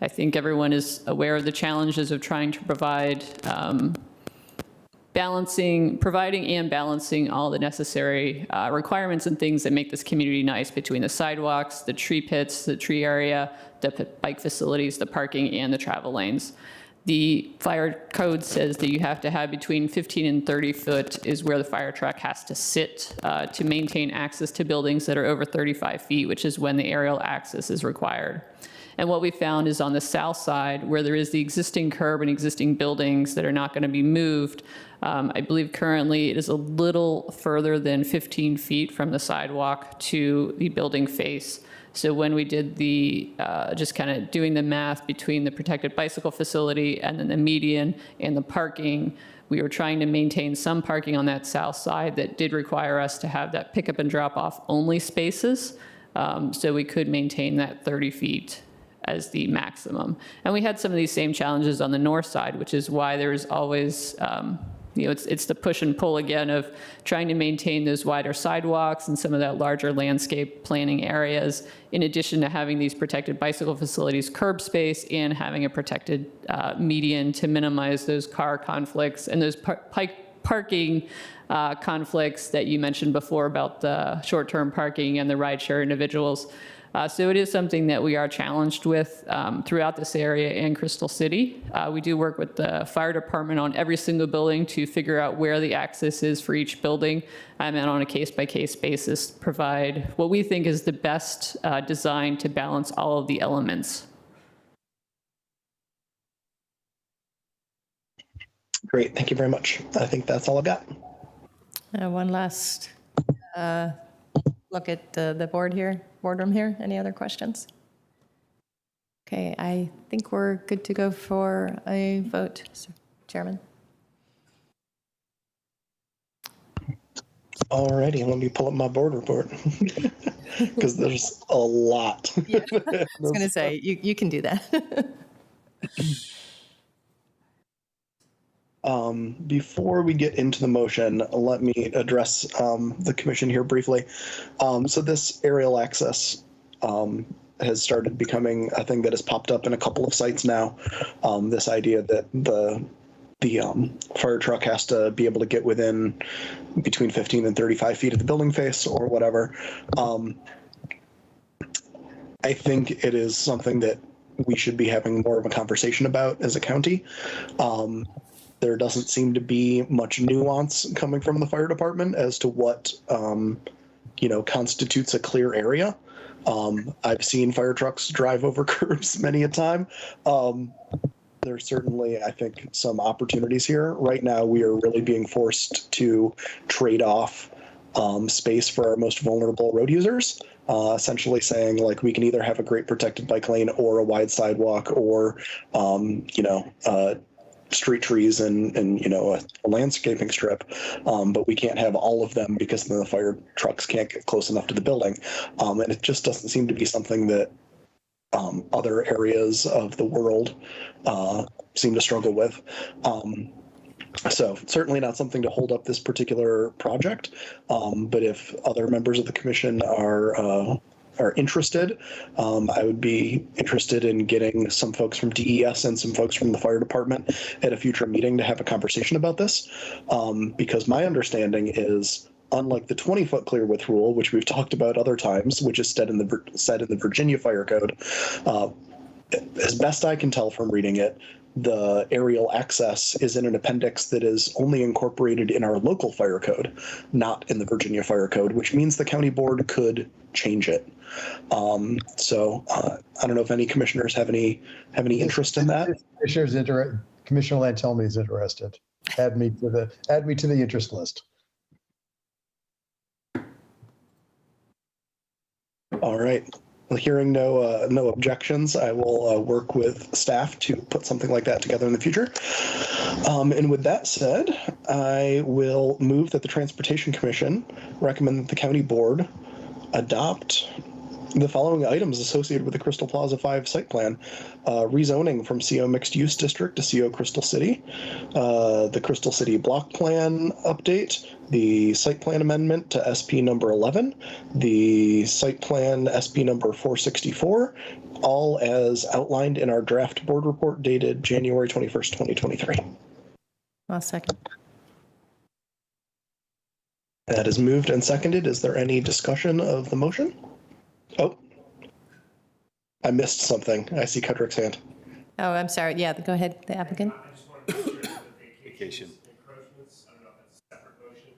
I think everyone is aware of the challenges of trying to provide providing and balancing all the necessary requirements and things that make this community nice between the sidewalks, the tree pits, the tree area, the bike facilities, the parking, and the travel lanes. The fire code says that you have to have between 15 and 30 foot is where the fire truck has to sit to maintain access to buildings that are over 35 feet, which is when the aerial access is required. And what we found is on the south side, where there is the existing curb and existing buildings that are not going to be moved, I believe currently it is a little further than 15 feet from the sidewalk to the building face. So when we did the, just kind of doing the math between the protected bicycle facility and then the median and the parking, we were trying to maintain some parking on that south side that did require us to have that pickup and drop off only spaces. So we could maintain that 30 feet as the maximum. And we had some of these same challenges on the north side, which is why there's always, it's the push and pull again of trying to maintain those wider sidewalks and some of that larger landscape planning areas, in addition to having these protected bicycle facilities, curb space, and having a protected median to minimize those car conflicts and those parking conflicts that you mentioned before about the short-term parking and the rideshare individuals. So it is something that we are challenged with throughout this area and Crystal City. We do work with the fire department on every single building to figure out where the access is for each building, and on a case-by-case basis provide what we think is the best design to balance all of the elements. Great, thank you very much. I think that's all I've got. One last look at the boardroom here. Any other questions? Okay, I think we're good to go for a vote, Chairman. Alrighty, let me pull up my board report because there's a lot. Yeah. I was going to say, you can do that. Before we get into the motion, let me address the commission here briefly. So this aerial access has started becoming a thing that has popped up in a couple of sites now. This idea that the the fire truck has to be able to get within between 15 and 35 feet of the building face or whatever. I think it is something that we should be having more of a conversation about as a county. There doesn't seem to be much nuance coming from the fire department as to what, constitutes a clear area. I've seen fire trucks drive over curbs many a time. There's certainly, I think, some opportunities here. Right now, we are really being forced to trade off space for our most vulnerable road users, essentially saying, like, we can either have a great protected bike lane or a wide sidewalk or, street trees and a landscaping strip, but we can't have all of them because then the fire trucks can't get close enough to the building. And it just doesn't seem to be something that other areas of the world seem to struggle with. So certainly not something to hold up this particular project, but if other members of the commission are interested, I would be interested in getting some folks from DES and some folks from the fire department at a future meeting to have a conversation about this, because my understanding is, unlike the 20-foot clear width rule, which we've talked about other times, which is set in the Virginia Fire Code, as best I can tell from reading it, the aerial access is in an appendix that is only incorporated in our local fire code, not in the Virginia Fire Code, which means the county board could change it. So I don't know if any commissioners have any interest in that. Commissioner Lantelmi is interested. Add me to the interest list. All right. Well, hearing no objections, I will work with staff to put something like that together in the future. And with that said, I will move that the Transportation Commission recommend that the county board adopt the following items associated with the Crystal Plaza 5 site plan: rezoning from CO Mixed Use District to CO Crystal City, the Crystal City block plan update, the site plan amendment to SP number 11, the site plan SP number 464, all as outlined in our draft board report dated January 21st, 2023. I'll second. That is moved and seconded. Is there any discussion of the motion? Oh, I missed something. I see Kudrick's hand. Oh, I'm sorry. Yeah, go ahead, the applicant. I just wanted to make sure that the vacation encroachments, I don't know if that's a separate motion,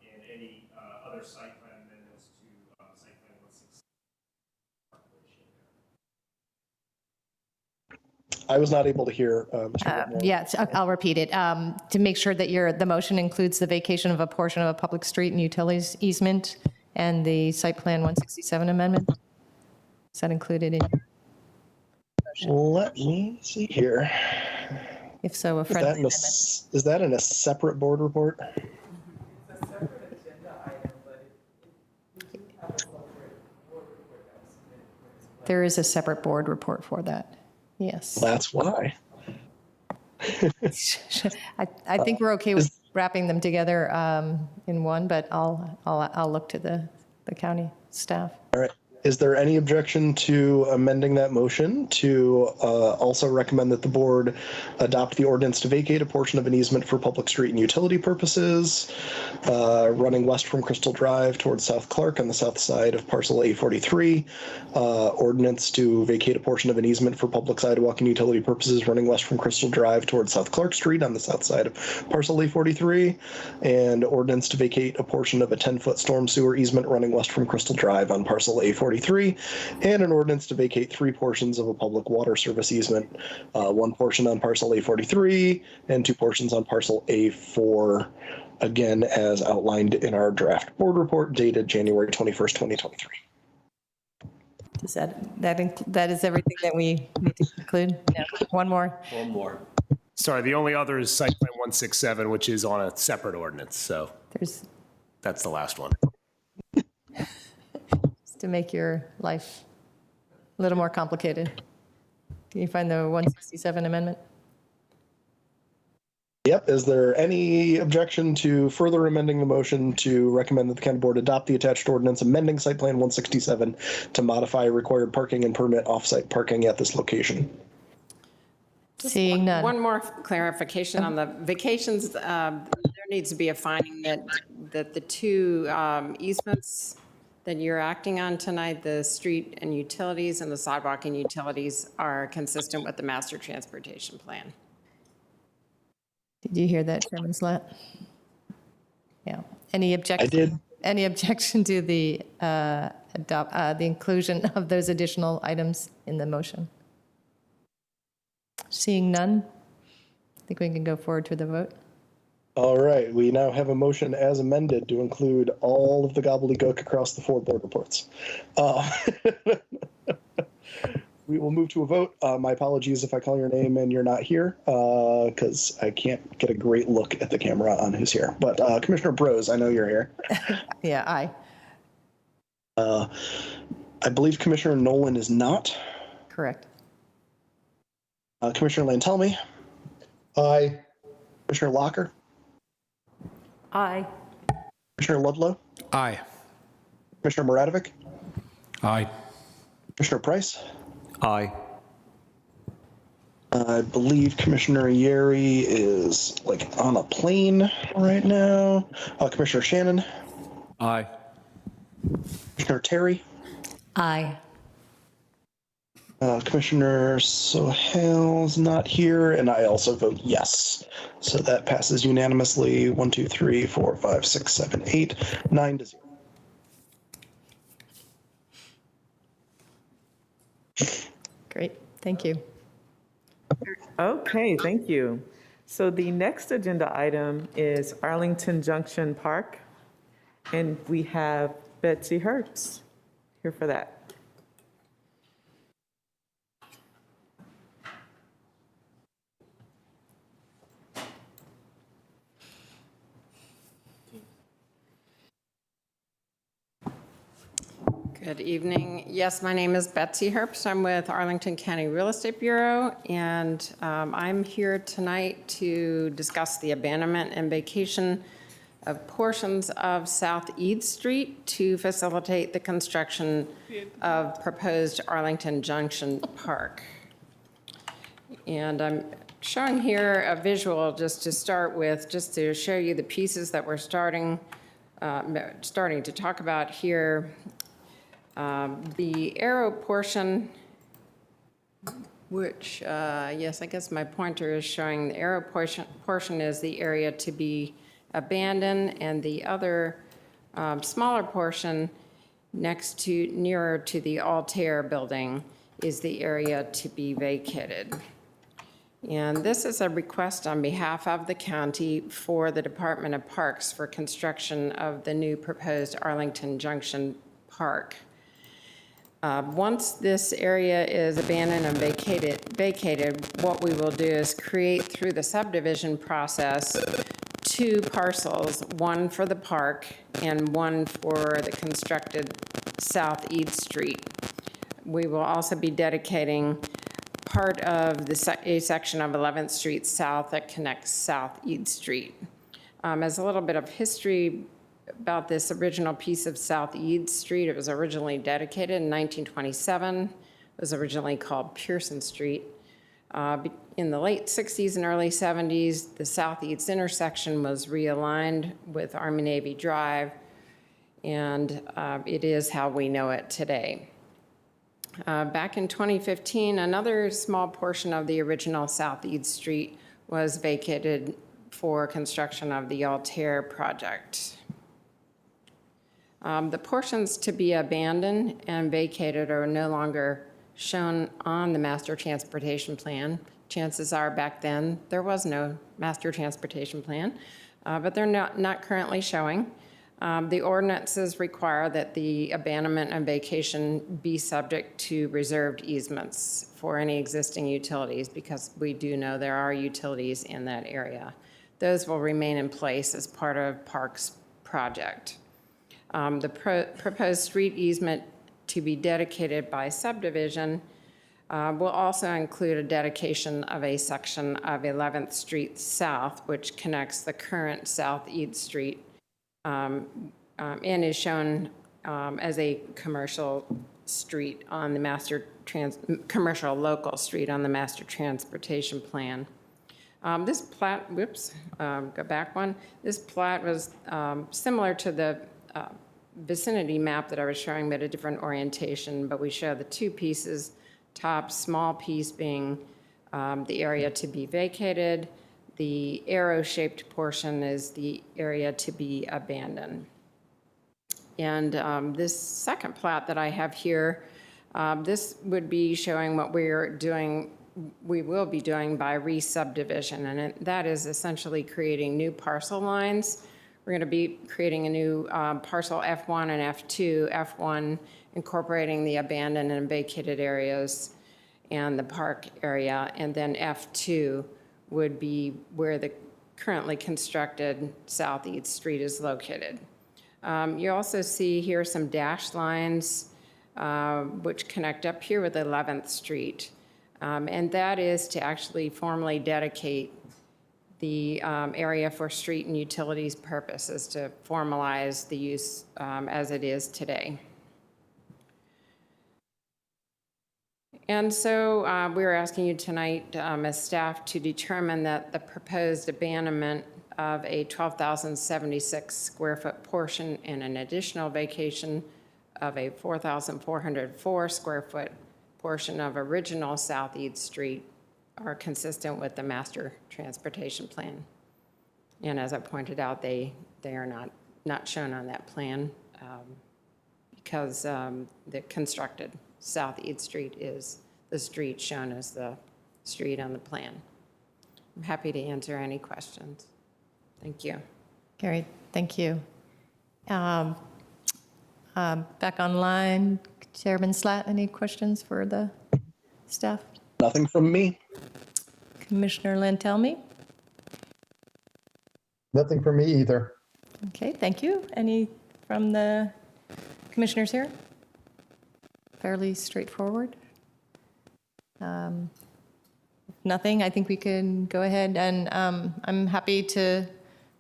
and any other site plan amendments to site plan 160. I was not able to hear Mr. Whitmore. Yeah, I'll repeat it. To make sure that the motion includes the vacation of a portion of a public street and utilities easement and the site plan 167 amendment. Is that included in your motion? Let me see here. If so, a friendly amendment. Is that in a separate board report? It's a separate agenda item, but we do have a separate board report that was submitted for this. There is a separate board report for that. Yes. That's why. I think we're okay with wrapping them together in one, but I'll look to the county staff. All right. Is there any objection to amending that motion to also recommend that the board adopt the ordinance to vacate a portion of an easement for public street and utility purposes, running west from Crystal Drive towards South Clark on the south side of parcel A43, ordinance to vacate a portion of an easement for public sidewalk and utility purposes running west from Crystal Drive towards South Clark Street on the south side of parcel A43, and ordinance to vacate a portion of a 10-foot storm sewer easement running west from Crystal Drive on parcel A43, and an ordinance to vacate 3 portions of a public water service easement, 1 portion on parcel A43 and 2 portions on parcel A4, again as outlined in our draft board report dated January 21st, 2023. Does that is everything that we need to conclude? No, one more. One more. Sorry, the only other is site plan 167, which is on a separate ordinance, so that's the last one. To make your life a little more complicated. Can you find the 167 amendment? Yep. Is there any objection to further amending the motion to recommend that the county board adopt the attached ordinance amending site plan 167 to modify required parking and permit off-site parking at this location? Seeing none. One more clarification on the vacations. There needs to be a finding that the two easements that you're acting on tonight, the street and utilities and the sidewalk and utilities, are consistent with the master transportation plan. Did you hear that, Chairman Slat? Yeah. Any objection? I did. Any objection to the inclusion of those additional items in the motion? Seeing none, I think we can go forward to the vote. All right, we now have a motion as amended to include all of the gobbledygook across the 4 board reports. We will move to a vote. My apologies if I call your name and you're not here, because I can't get a great look at the camera on who's here. But Commissioner Brose, I know you're here. Yeah, aye. I believe Commissioner Nolan is not. Correct. Commissioner Lantelmi, Aye. Commissioner Locker, Aye. Commissioner Ludlow, Aye. Commissioner Maradovic, Aye. Commissioner Price. Aye. I believe Commissioner Yeri is like on a plane right now. Commissioner Shannon, Aye. Commissioner Terry, Aye. Commissioner Sohail's not here, and I also vote yes. So that passes unanimously. 1, 2, 3, 4, 5, 6, 7, 8, 9 to 0. Great, thank you. Okay, thank you. So the next agenda item is Arlington Junction Park, and we have Betsy Herbst here for that. Good evening. Yes, my name is Betsy Herbst. I'm with Arlington County Real Estate Bureau, and I'm here tonight to discuss the abandonment and vacation of portions of South Eads Street to facilitate the construction of proposed Arlington Junction Park. And I'm showing here a visual just to start with, just to show you the pieces that we're starting to talk about here. The arrow portion, which, yes, I guess my pointer is showing the arrow portion is the area to be abandoned, and the other smaller portion nearer to the Altair building is the area to be vacated. And this is a request on behalf of the county for the Department of Parks for construction of the new proposed Arlington Junction Park. Once this area is abandoned and vacated, what we will do is create through the subdivision process 2 parcels, one for the park and one for the constructed South Eads Street. We will also be dedicating part of a section of 11th Street South that connects South Eads Street. As a little bit of history about this original piece of South Eads Street, it was originally dedicated in 1927. It was originally called Pearson Street. In the late 60s and early 70s, the South Eads intersection was realigned with Army-Navy Drive, and it is how we know it today. Back in 2015, another small portion of the original South Eads Street was vacated for construction of the Altair project. The portions to be abandoned and vacated are no longer shown on the master transportation plan. Chances are back then there was no master transportation plan, but they're not currently showing. The ordinances require that the abandonment and vacation be subject to reserved easements for any existing utilities, because we do know there are utilities in that area. Those will remain in place as part of Parks project. The proposed street easement to be dedicated by subdivision will also include a dedication of a section of 11th Street South, which connects the current South Eads Street and is shown as a commercial street on the commercial local street on the master transportation plan. This plat, go back one. This plat was similar to the vicinity map that I was showing, but a different orientation, but we show the two pieces, top small piece being the area to be vacated. The arrow-shaped portion is the area to be abandoned. And this second plat that I have here, this would be showing what we will be doing by re-subdivision, and that is essentially creating new parcel lines. We're going to be creating a new parcel F1 and F2, F1 incorporating the abandoned and vacated areas and the park area, and then F2 would be where the currently constructed Southeast Street is located. You also see here some dashed lines which connect up here with 11th Street. And that is to actually formally dedicate the area for street and utilities purposes to formalize the use as it is today. And so we're asking you tonight as staff to determine that the proposed abandonment of a 12,076 square foot portion and an additional vacation of a 4,404 square foot portion of original Southeast Street are consistent with the master transportation plan. And as I pointed out, they are not shown on that plan because the constructed Southeast Street is the street shown as the street on the plan. I'm happy to answer any questions. Thank you. Great, thank you. Back online, Chairman Slatt, any questions for the staff? Nothing from me. Commissioner Lantelmi? Nothing for me either. Okay, thank you. Any from the commissioners here? Fairly straightforward. Nothing, I think we can go ahead and I'm happy to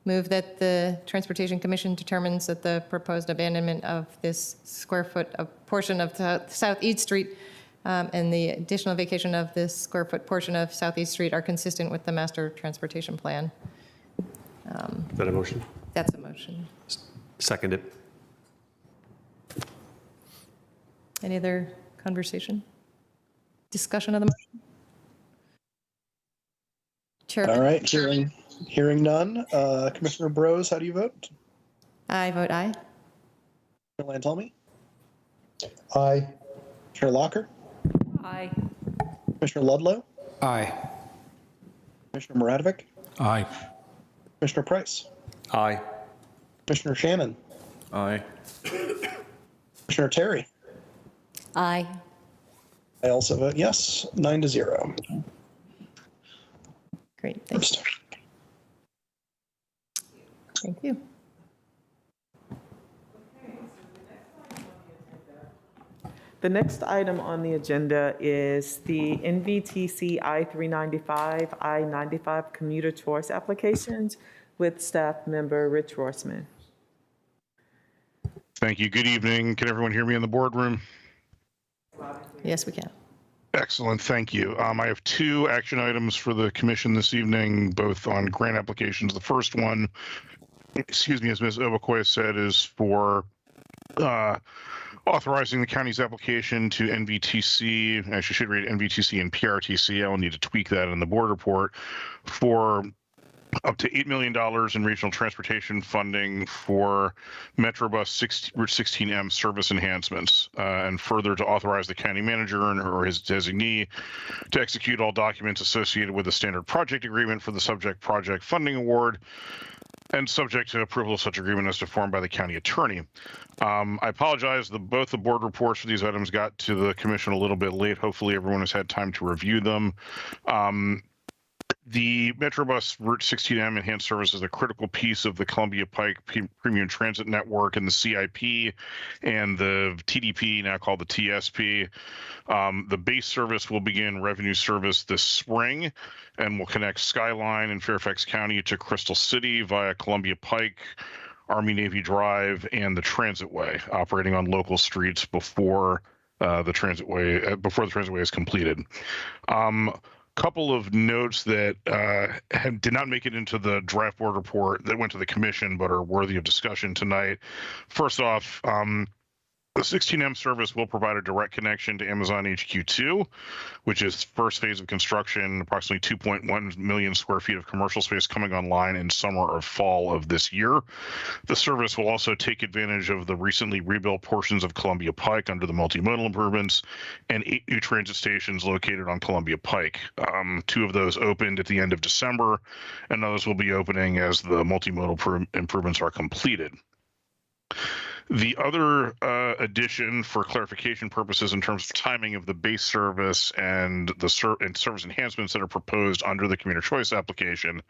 move that the Transportation Commission determines that the proposed abandonment of this square foot portion of Southeast Street and the additional vacation of this square foot portion of Southeast Street are consistent with the master transportation plan. Is that a motion? That's a motion. Second it. Any other conversation? Discussion of the motion? Chair. All right, hearing none. Commissioner Brose, how do you vote? I vote aye. Commissioner Lantelmi? Aye. Commissioner Locker? Aye. Commissioner Ludlow? Aye. Commissioner Muradovic? Aye. Commissioner Price? Aye. Commissioner Shannon? Aye. Commissioner Terry? Aye. I also vote yes, 9-0. Great, thank you. Thank you. The next item on the agenda is the NVTC I-395, I-95 commuter choice applications with staff member Rich Rorsman. Thank you. Good evening. Can everyone hear me in the boardroom? Yes, we can. Excellent. Thank you. I have two action items for the commission this evening, both on grant applications. The first one, as Ms. Obakoya said, is for authorizing the county's application to NVTC. Actually, I should read NVTC and PRTC. I'll need to tweak that in the board report for up to $8 million in regional transportation funding for Metrobus Route 16M service enhancements, and further to authorize the county manager or his designee to execute all documents associated with the standard project agreement for the subject project funding award, and subject to approval of such agreement as defined by the county attorney. I apologize, both the board reports for these items got to the commission a little bit late. Hopefully everyone has had time to review them. The Metrobus Route 16M enhanced service is a critical piece of the Columbia Pike Premium Transit Network and the CIP and the TDP, now called the TSP. The base service will begin revenue service this spring and will connect Skyline in Fairfax County to Crystal City via Columbia Pike, Army Navy Drive, and the Transitway, operating on local streets before the transitway before the transitway is completed. Couple of notes that did not make it into the draft board report that went to the commission but are worthy of discussion tonight. First off, the 16M service will provide a direct connection to Amazon HQ2, which is first phase of construction, approximately 2.1 million square feet of commercial space coming online in summer or fall of this year. The service will also take advantage of the recently rebuilt portions of Columbia Pike under the multimodal improvements and 8 new transit stations located on Columbia Pike. 2 of those opened at the end of December, and others will be opening as the multimodal improvements are completed. The other addition for clarification purposes in terms of timing of the base service and the service enhancements that are proposed under the commuter choice application,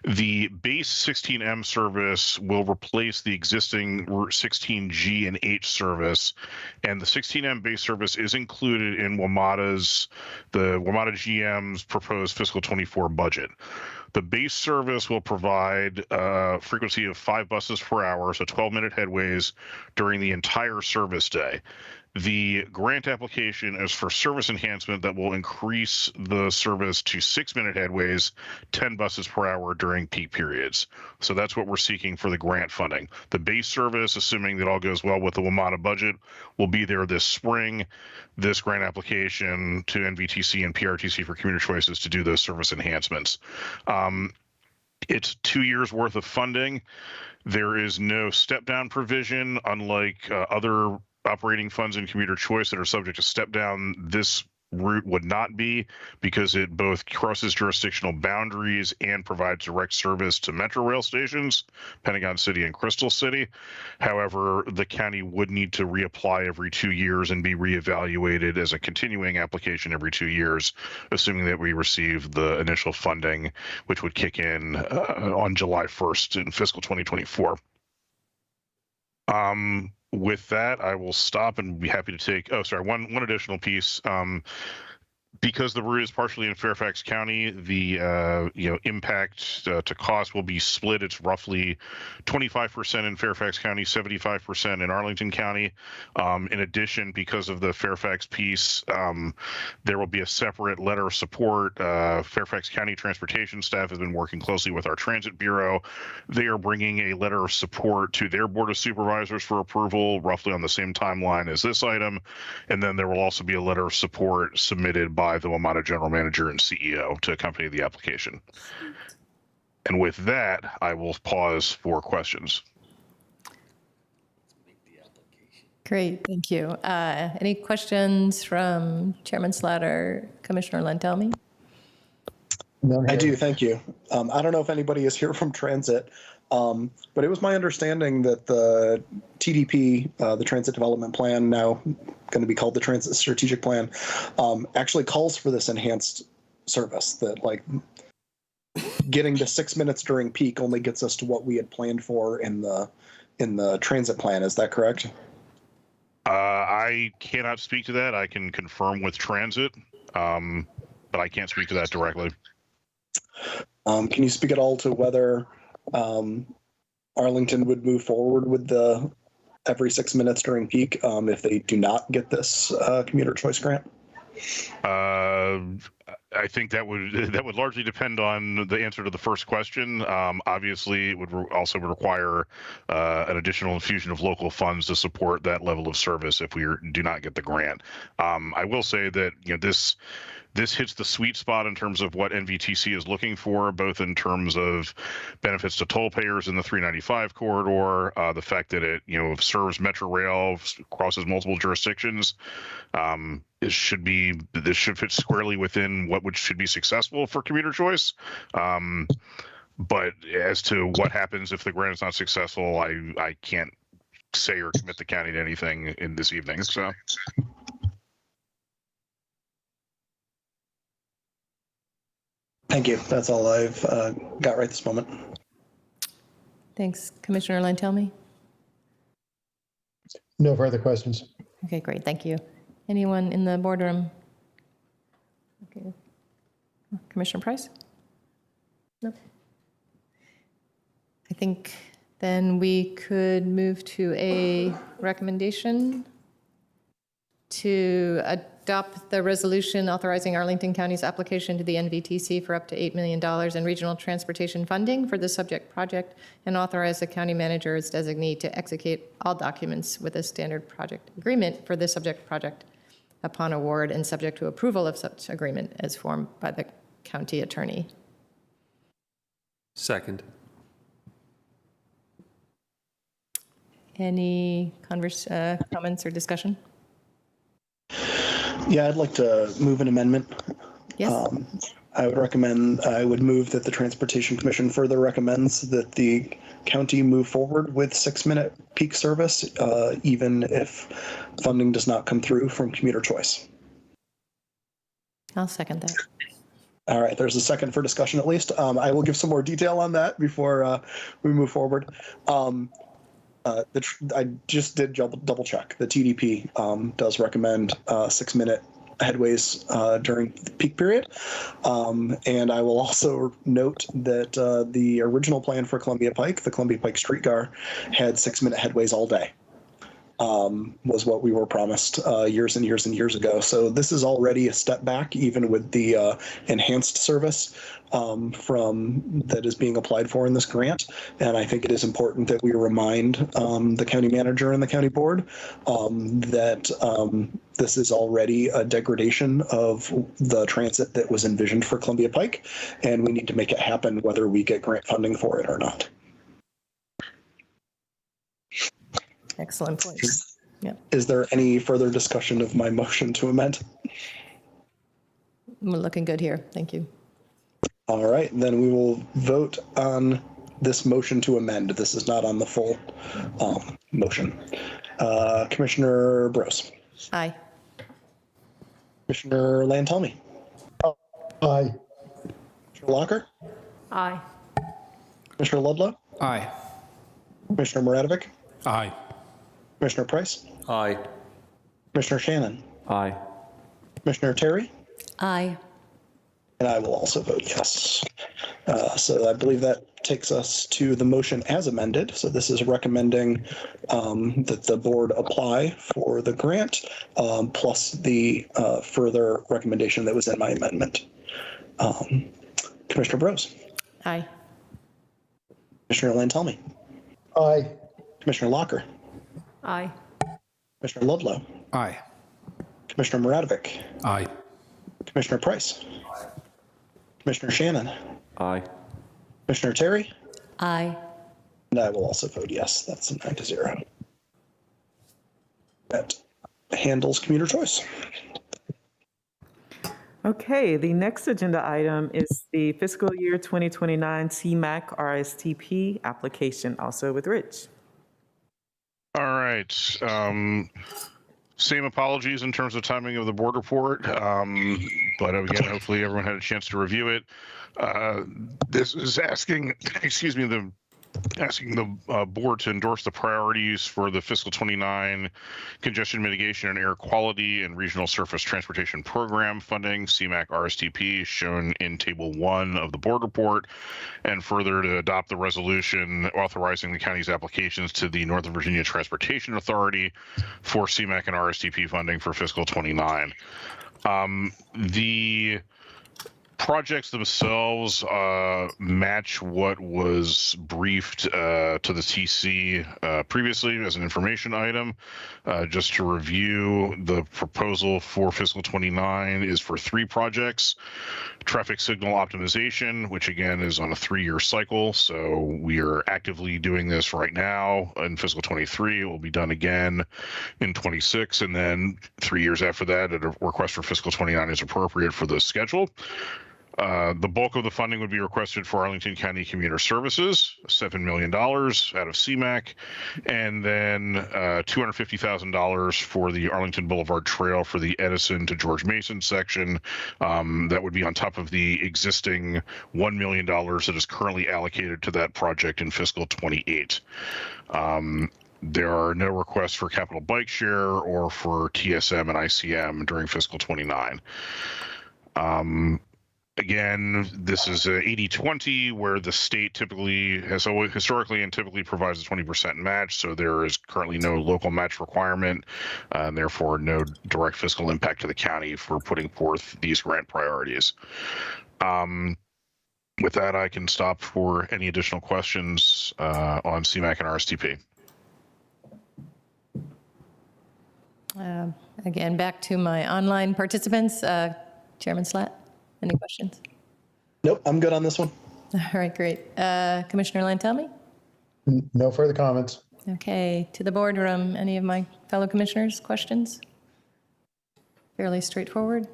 the base 16M service will replace the existing 16G and H service, and the 16M base service is included in the WMATA GM's proposed fiscal 24 budget. The base service will provide a frequency of 5 buses per hour, so 12-minute headways during the entire service day. The grant application is for service enhancement that will increase the service to 6-minute headways, 10 buses per hour during peak periods. So that's what we're seeking for the grant funding. The base service, assuming that all goes well with the WMATA budget, will be there this spring. This grant application to NVTC and PRTC for commuter choices to do those service enhancements. It's 2 years worth of funding. There is no step down provision, unlike other operating funds in commuter choice that are subject to step down. This route would not be, because it both crosses jurisdictional boundaries and provides direct service to metro rail stations, Pentagon City and Crystal City. However, the county would need to reapply every 2 years and be reevaluated as a continuing application every 2 years, assuming that we receive the initial funding, which would kick in on July 1st in fiscal 2024. With that, I will stop and be happy to take, one additional piece. Because the route is partially in Fairfax County, the impact to cost will be split. It's roughly 25% in Fairfax County, 75% in Arlington County. In addition, because of the Fairfax piece, there will be a separate letter of support. Fairfax County transportation staff has been working closely with our transit bureau. They are bringing a letter of support to their board of supervisors for approval, roughly on the same timeline as this item. And then there will also be a letter of support submitted by the WMATA general manager and CEO to accompany the application. And with that, I will pause for questions. Great, thank you. Any questions from Chairman Slatter, Commissioner Lantelmi? I do, thank you. I don't know if anybody is here from Transit, but it was my understanding that the TDP, the Transit Development Plan, now going to be called the Transit Strategic Plan, actually calls for this enhanced service, that like getting to 6 minutes during peak only gets us to what we had planned for in the transit plan. Is that correct? I cannot speak to that. I can confirm with Transit, but I can't speak to that directly. Can you speak at all to whether Arlington would move forward with the every 6 minutes during peak if they do not get this commuter choice grant? I think that would largely depend on the answer to the first question. Obviously, it would also require an additional infusion of local funds to support that level of service if we do not get the grant. I will say that this hits the sweet spot in terms of what NVTC is looking for, both in terms of benefits to toll payers in the 395 corridor, the fact that it serves Metro Rail, crosses multiple jurisdictions. This should fit squarely within what should be successful for commuter choice. But as to what happens if the grant is not successful, I can't say or commit the county to anything in this evening. So. Thank you. That's all I've got right this moment. Thanks. Commissioner Lantelmi? No further questions. Okay, great, thank you. Anyone in the boardroom? Okay. Commissioner Price? No. I think then we could move to a recommendation. to adopt the resolution authorizing Arlington County's application to the NVTC for up to $8 million in regional transportation funding for the subject project, and authorize the county manager as designee to execute all documents with a standard project agreement for the subject project upon award and subject to approval of such agreement as formed by the county attorney. Second. Any comments or discussion? Yeah, I'd like to move an amendment. Yes. I would move that the Transportation Commission further recommends that the county move forward with 6-minute peak service, even if funding does not come through from commuter choice. I'll second that. All right, there's a second for discussion at least. I will give some more detail on that before we move forward. I just did double check. The TDP does recommend 6-minute headways during the peak period. And I will also note that the original plan for Columbia Pike, the Columbia Pike streetcar, had 6-minute headways all day. Was what we were promised years and years and years ago. So this is already a step back, even with the enhanced service from that is being applied for in this grant. And I think it is important that we remind the county manager and the county board that this is already a degradation of the transit that was envisioned for Columbia Pike, and we need to make it happen whether we get grant funding for it or not. Excellent point. Yeah. Is there any further discussion of my motion to amend? We're looking good here. Thank you. All right, then we will vote on this motion to amend. This is not on the full motion. Commissioner Brose. Aye. Commissioner Lantelmi. Aye. Commissioner Locker. Aye. Commissioner Ludlow. Aye. Commissioner Muradovic. Aye. Commissioner Price. Aye. Commissioner Shannon. Aye. Commissioner Terry. Aye. And I will also vote yes. So I believe that takes us to the motion as amended. So this is recommending that the board apply for the grant, plus the further recommendation that was in my amendment. Commissioner Brose. Aye. Commissioner Lantelmi. Aye. Commissioner Locker. Aye. Commissioner Ludlow. Aye. Commissioner Muradovic. Aye. Commissioner Price. Commissioner Shannon. Aye. Commissioner Terry. Aye. And I will also vote yes. That's a 9-0. That handles commuter choice. Okay, the next agenda item is the fiscal year 2029 CMAQ RSTP application, also with Rich. All right. Same apologies in terms of timing of the board report, but again, hopefully everyone had a chance to review it. This is asking, asking the board to endorse the priorities for the fiscal 29 congestion mitigation and air quality and regional surface transportation program funding, CMAQ RSTP, shown in table 1 of the board report, and further to adopt the resolution authorizing the county's applications to the Northern Virginia Transportation Authority for CMAQ and RSTP funding for fiscal 29. The projects themselves match what was briefed to the TC previously as an information item. Just to review, the proposal for fiscal 29 is for 3 projects. Traffic signal optimization, which again is on a 3-year cycle. So we are actively doing this right now in fiscal 23. It will be done again in 26. And then 3 years after that, a request for fiscal 29 is appropriate for the schedule. The bulk of the funding would be requested for Arlington County Commuter Services, $7 million out of CMAQ, and then $250,000 for the Arlington Boulevard Trail for the Edison to George Mason section. That would be on top of the existing $1 million that is currently allocated to that project in fiscal 28. There are no requests for capital bike share or for TSM and ICM during fiscal 29. Again, this is a 80-20 where the state typically has always historically and typically provides a 20% match. So there is currently no local match requirement, and therefore no direct fiscal impact to the county for putting forth these grant priorities. With that, I can stop for any additional questions on CMAQ and RSTP. Again, back to my online participants. Chairman Slatt, any questions? Nope, I'm good on this one. All right, great. Commissioner Lantelmi? No further comments. Okay, to the boardroom, any of my fellow commissioners, questions? Fairly straightforward.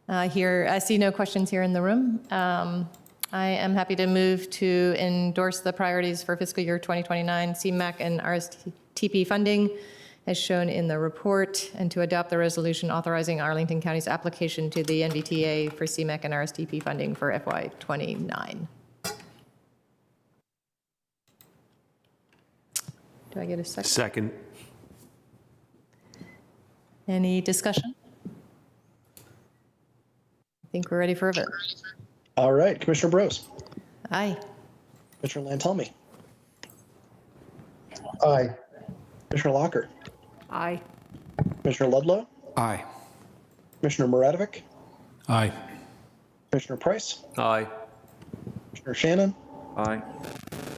I see no questions here in the room. I am happy to move to endorse the priorities for fiscal year 2029 CMAQ and RSTP funding as shown in the report, and to adopt the resolution authorizing Arlington County's application to the NVTA for CMAQ and RSTP funding for FY29. Do I get a second? Second. Any discussion? I think we're ready for a vote. All right, Commissioner Bros. Aye. Commissioner Lantelmi. Aye. Commissioner Locker. Aye. Commissioner Ludlow. Aye. Commissioner Muradovic. Aye. Commissioner Price. Aye. Commissioner Shannon. Aye.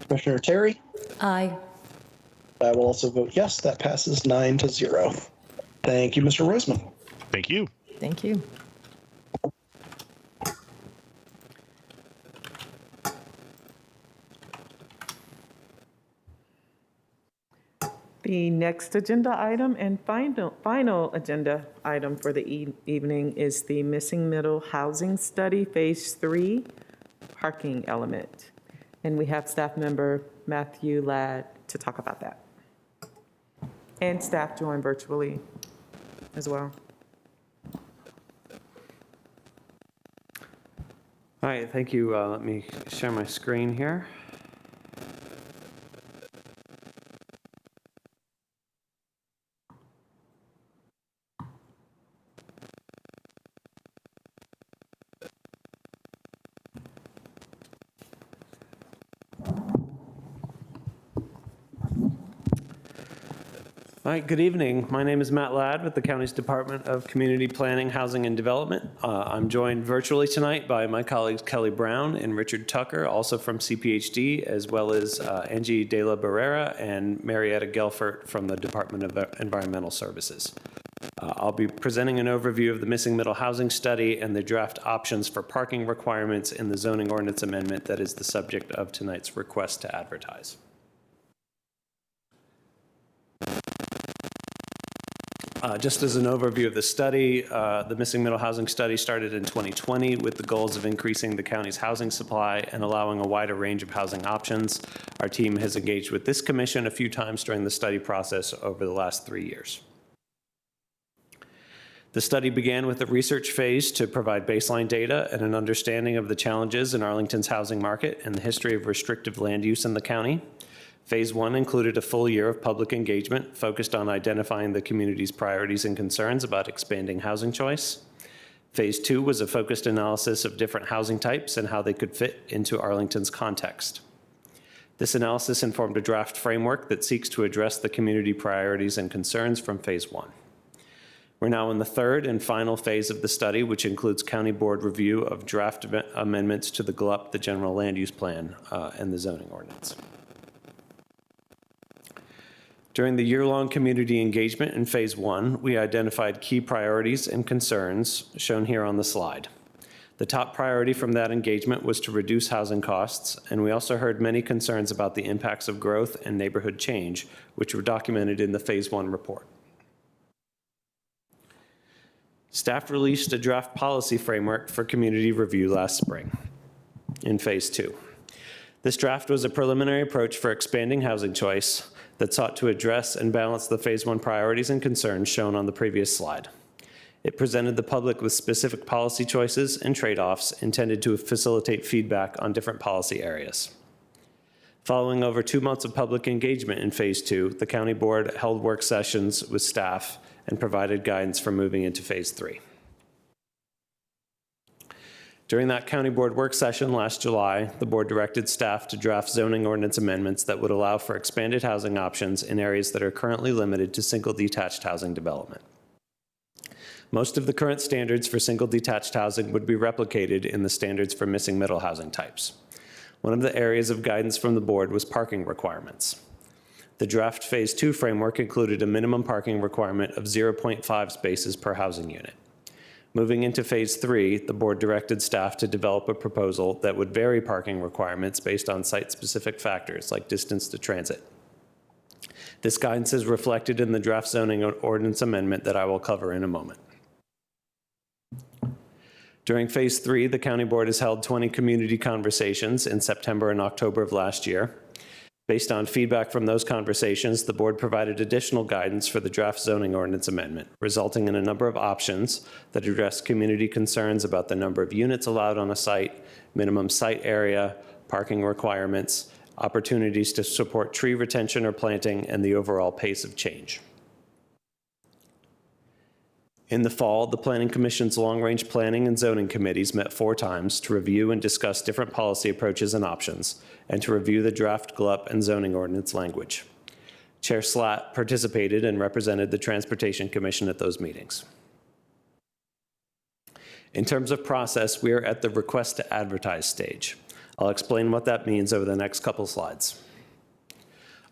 Commissioner Terry. Aye. I will also vote yes. That passes 9-0. Thank you, Mr. Roseman. Thank you. Thank you. The next agenda item and final agenda item for the evening is the Missing Middle Housing Study Phase 3 parking element. And we have staff member Matthew Ladd to talk about that. And staff join virtually as well. All right, thank you. Let me share my screen here. All right, good evening. My name is Matt Ladd with the county's Department of Community Planning, Housing, and Development. I'm joined virtually tonight by my colleagues Kelly Brown and Richard Tucker, also from CPHD, as well as Angie De La Barrera and Marietta Gelfert from the Department of Environmental Services. I'll be presenting an overview of the Missing Middle Housing Study and the draft options for parking requirements in the zoning ordinance amendment that is the subject of tonight's request to advertise. Just as an overview of the study, the Missing Middle Housing Study started in 2020 with the goals of increasing the county's housing supply and allowing a wider range of housing options. Our team has engaged with this commission a few times during the study process over the last 3 years. The study began with a research phase to provide baseline data and an understanding of the challenges in Arlington's housing market and the history of restrictive land use in the county. Phase 1 included a full year of public engagement focused on identifying the community's priorities and concerns about expanding housing choice. Phase 2 was a focused analysis of different housing types and how they could fit into Arlington's context. This analysis informed a draft framework that seeks to address the community priorities and concerns from Phase 1. We're now in the third and final phase of the study, which includes county board review of draft amendments to the GLUP, the General Land Use Plan, and the zoning ordinance. During the year-long community engagement in Phase 1, we identified key priorities and concerns shown here on the slide. The top priority from that engagement was to reduce housing costs, and we also heard many concerns about the impacts of growth and neighborhood change, which were documented in the Phase 1 report. Staff released a draft policy framework for community review last spring in Phase 2. This draft was a preliminary approach for expanding housing choice that sought to address and balance the Phase 1 priorities and concerns shown on the previous slide. It presented the public with specific policy choices and trade-offs intended to facilitate feedback on different policy areas. Following over 2 months of public engagement in Phase 2, the County Board held work sessions with staff and provided guidance for moving into Phase 3. During that county board work session last July, the board directed staff to draft zoning ordinance amendments that would allow for expanded housing options in areas that are currently limited to single detached housing development. Most of the current standards for single detached housing would be replicated in the standards for missing middle housing types. One of the areas of guidance from the board was parking requirements. The draft Phase 2 framework included a minimum parking requirement of 0.5 spaces per housing unit. Moving into Phase 3, the board directed staff to develop a proposal that would vary parking requirements based on site-specific factors like distance to transit. This guidance is reflected in the draft zoning ordinance amendment that I will cover in a moment. During Phase 3, the county board has held 20 community conversations in September and October of last year. Based on feedback from those conversations, the board provided additional guidance for the draft zoning ordinance amendment, resulting in a number of options that address community concerns about the number of units allowed on a site, minimum site area, parking requirements, opportunities to support tree retention or planting, and the overall pace of change. In the fall, the Planning Commission's long-range planning and zoning committees met 4 times to review and discuss different policy approaches and options, and to review the draft GLUP and zoning ordinance language. Chair Slatt participated and represented the Transportation Commission at those meetings. In terms of process, we are at the request to advertise stage. I'll explain what that means over the next couple slides.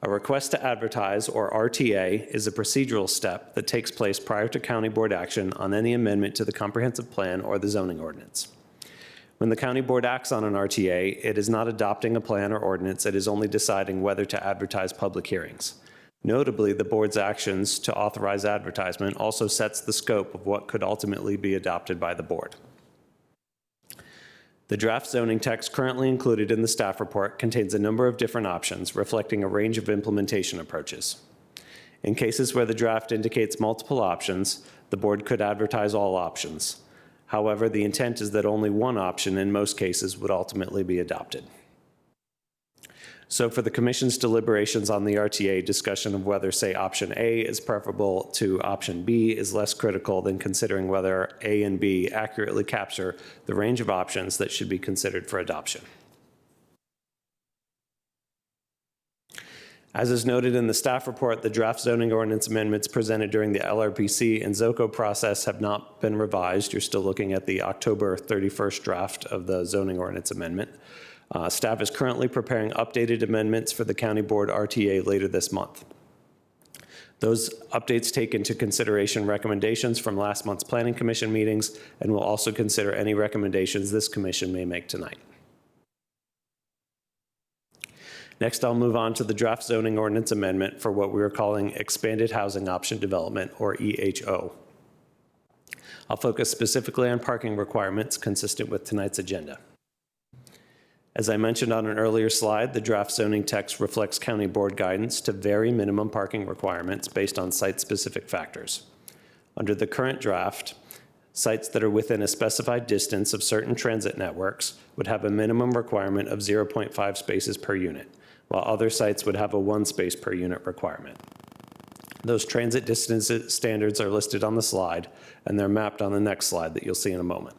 A request to advertise, or RTA, is a procedural step that takes place prior to county board action on any amendment to the comprehensive plan or the zoning ordinance. When the county board acts on an RTA, it is not adopting a plan or ordinance, it is only deciding whether to advertise public hearings. Notably, the board's actions to authorize advertisement also sets the scope of what could ultimately be adopted by the board. The draft zoning text currently included in the staff report contains a number of different options reflecting a range of implementation approaches. In cases where the draft indicates multiple options, the board could advertise all options. However, the intent is that only one option in most cases would ultimately be adopted. So for the Commission's deliberations on the RTA, discussion of whether, say, option A is preferable to option B is less critical than considering whether A and B accurately capture the range of options that should be considered for adoption. As is noted in the staff report, the draft zoning ordinance amendments presented during the LRPC and ZOCO process have not been revised. You're still looking at the October 31st draft of the zoning ordinance amendment. Staff is currently preparing updated amendments for the County Board RTA later this month. Those updates take into consideration recommendations from last month's Planning Commission meetings and will also consider any recommendations this commission may make tonight. Next, I'll move on to the draft zoning ordinance amendment for what we are calling expanded housing option development, or EHO. I'll focus specifically on parking requirements consistent with tonight's agenda. As I mentioned on an earlier slide, the draft zoning text reflects county board guidance to vary minimum parking requirements based on site-specific factors. Under the current draft, sites that are within a specified distance of certain transit networks would have a minimum requirement of 0.5 spaces per unit, while other sites would have a 1 space per unit requirement. Those transit distance standards are listed on the slide, and they're mapped on the next slide that you'll see in a moment.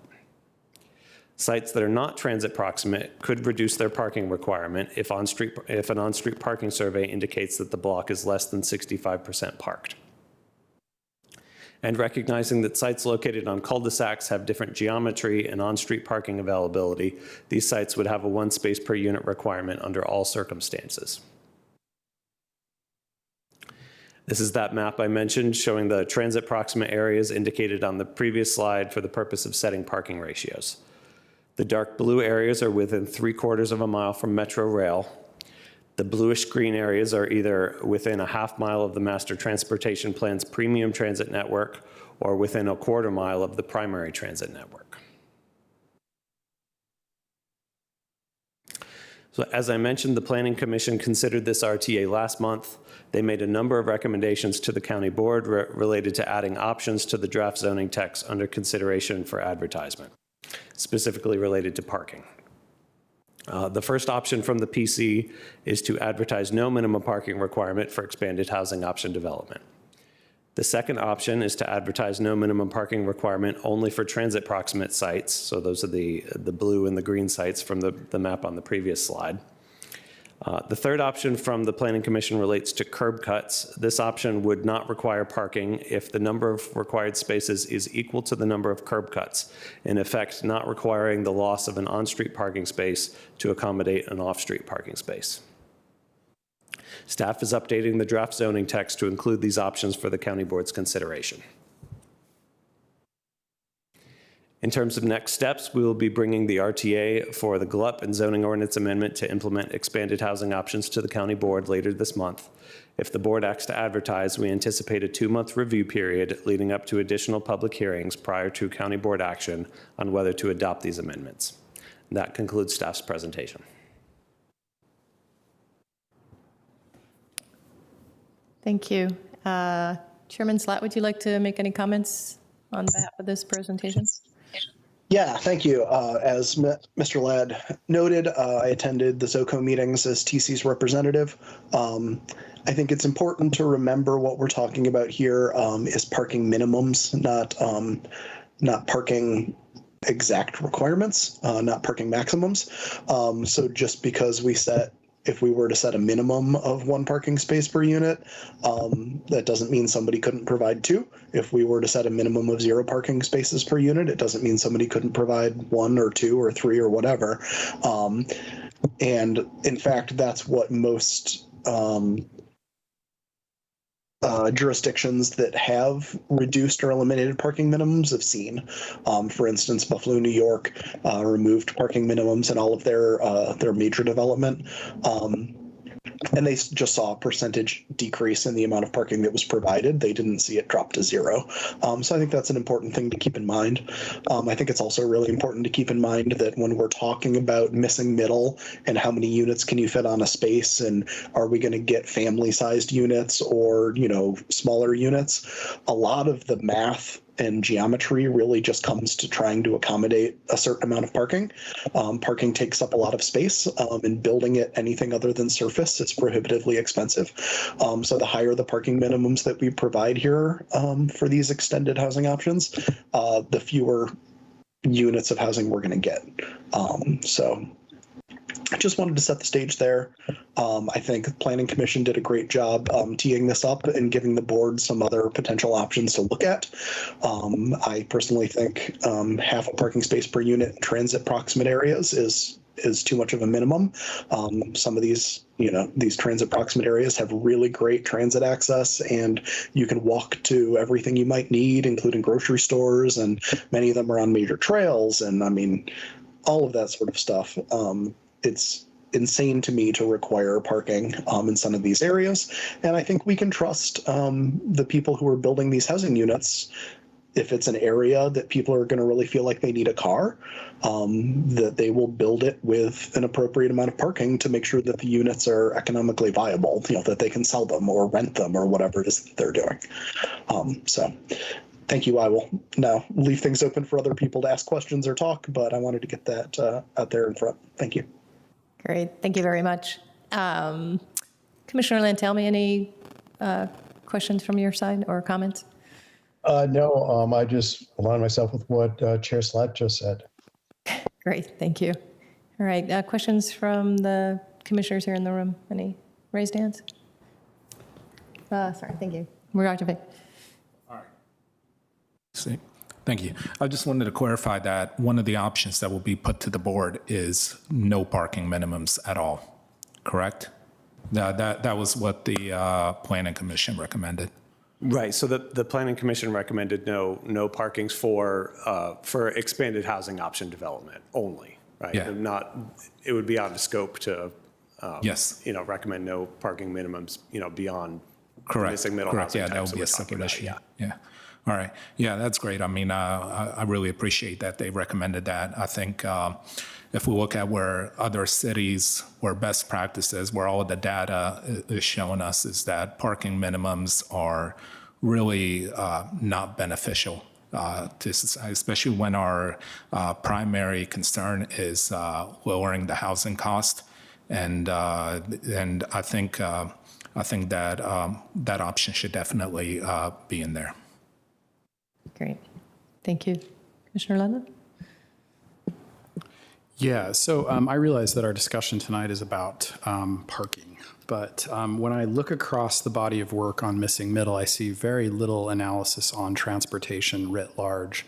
Sites that are not transit proximate could reduce their parking requirement if an on-street parking survey indicates that the block is less than 65% parked. And recognizing that sites located on cul-de-sacs have different geometry and on-street parking availability, these sites would have a 1 space per unit requirement under all circumstances. This is that map I mentioned showing the transit proximate areas indicated on the previous slide for the purpose of setting parking ratios. The dark blue areas are within 3/4 of a mile from Metro Rail. The bluish green areas are either within a 1/2 mile of the Master Transportation Plan's premium transit network or within a 1/4 mile of the primary transit network. So as I mentioned, the Planning Commission considered this RTA last month. They made a number of recommendations to the County Board related to adding options to the draft zoning text under consideration for advertisement, specifically related to parking. The first option from the PC is to advertise no minimum parking requirement for expanded housing option development. The second option is to advertise no minimum parking requirement only for transit proximate sites. So those are the blue and the green sites from the map on the previous slide. The third option from the Planning Commission relates to curb cuts. This option would not require parking if the number of required spaces is equal to the number of curb cuts, in effect not requiring the loss of an on-street parking space to accommodate an off-street parking space. Staff is updating the draft zoning text to include these options for the County Board's consideration. In terms of next steps, we will be bringing the RTA for the GLUP and zoning ordinance amendment to implement expanded housing options to the County Board later this month. If the board acts to advertise, we anticipate a 2-month review period leading up to additional public hearings prior to County Board action on whether to adopt these amendments. That concludes staff's presentation. Thank you. Chairman Slatt, would you like to make any comments on behalf of this presentation? Yeah, thank you. As Mr. Ladd noted, I attended the ZOCO meetings as TC's representative. I think it's important to remember what we're talking about here is parking minimums, not parking exact requirements, not parking maximums. So just because if we were to set a minimum of 1 parking space per unit, that doesn't mean somebody couldn't provide 2. If we were to set a minimum of 0 parking spaces per unit, it doesn't mean somebody couldn't provide 1 or 2 or 3 or whatever. And in fact, that's what most jurisdictions that have reduced or eliminated parking minimums have seen. For instance, Buffalo, New York removed parking minimums in all of their major development. And they just saw a percentage decrease in the amount of parking that was provided. They didn't see it drop to 0. So I think that's an important thing to keep in mind. I think it's also really important to keep in mind that when we're talking about missing middle and how many units can you fit on a space, and are we going to get family-sized units or, smaller units, a lot of the math and geometry really just comes to trying to accommodate a certain amount of parking. Parking takes up a lot of space, and building it anything other than surface is prohibitively expensive. So the higher the parking minimums that we provide here for these extended housing options, the fewer units of housing we're going to get. So I just wanted to set the stage there. I think the Planning Commission did a great job teeing this up and giving the board some other potential options to look at. I personally think half a parking space per unit in transit proximate areas is too much of a minimum. Some of these transit proximate areas have really great transit access, and you can walk to everything you might need, including grocery stores, and many of them are on major trails, and I mean, all of that sort of stuff. It's insane to me to require parking in some of these areas. And I think we can trust the people who are building these housing units, if it's an area that people are going to really feel like they need a car, that they will build it with an appropriate amount of parking to make sure that the units are economically viable, that they can sell them or rent them or whatever it is that they're doing. So thank you. I will now leave things open for other people to ask questions or talk, but I wanted to get that out there in front. Thank you. Great. Thank you very much. Commissioner Lantelmi, any questions from your side or comments? No, I just align myself with what Chair Slatt just said. Great. Thank you. All right. Questions from the commissioners here in the room? Any raised hands? Sorry. Thank you. We're activating. Thank you. I just wanted to clarify that one of the options that will be put to the board is no parking minimums at all, correct? That was what the Planning Commission recommended. Right. So the Planning Commission recommended no parkings for expanded housing option development only, right? Yeah. It would be out of scope to yes. Recommend no parking minimums, beyond correct. missing middle correct. housing. Yeah, that would be a separate issue. Yeah. All right. Yeah, that's great. I mean, I really appreciate that they recommended that. I think if we look at where other cities, where best practices, where all of the data is showing us is that parking minimums are really not beneficial to society, especially when our primary concern is lowering the housing cost. And I think I think that that option should definitely be in there. Great. Thank you. Commissioner London? Yeah, so I realize that our discussion tonight is about parking, but when I look across the body of work on missing middle, I see very little analysis on transportation writ large.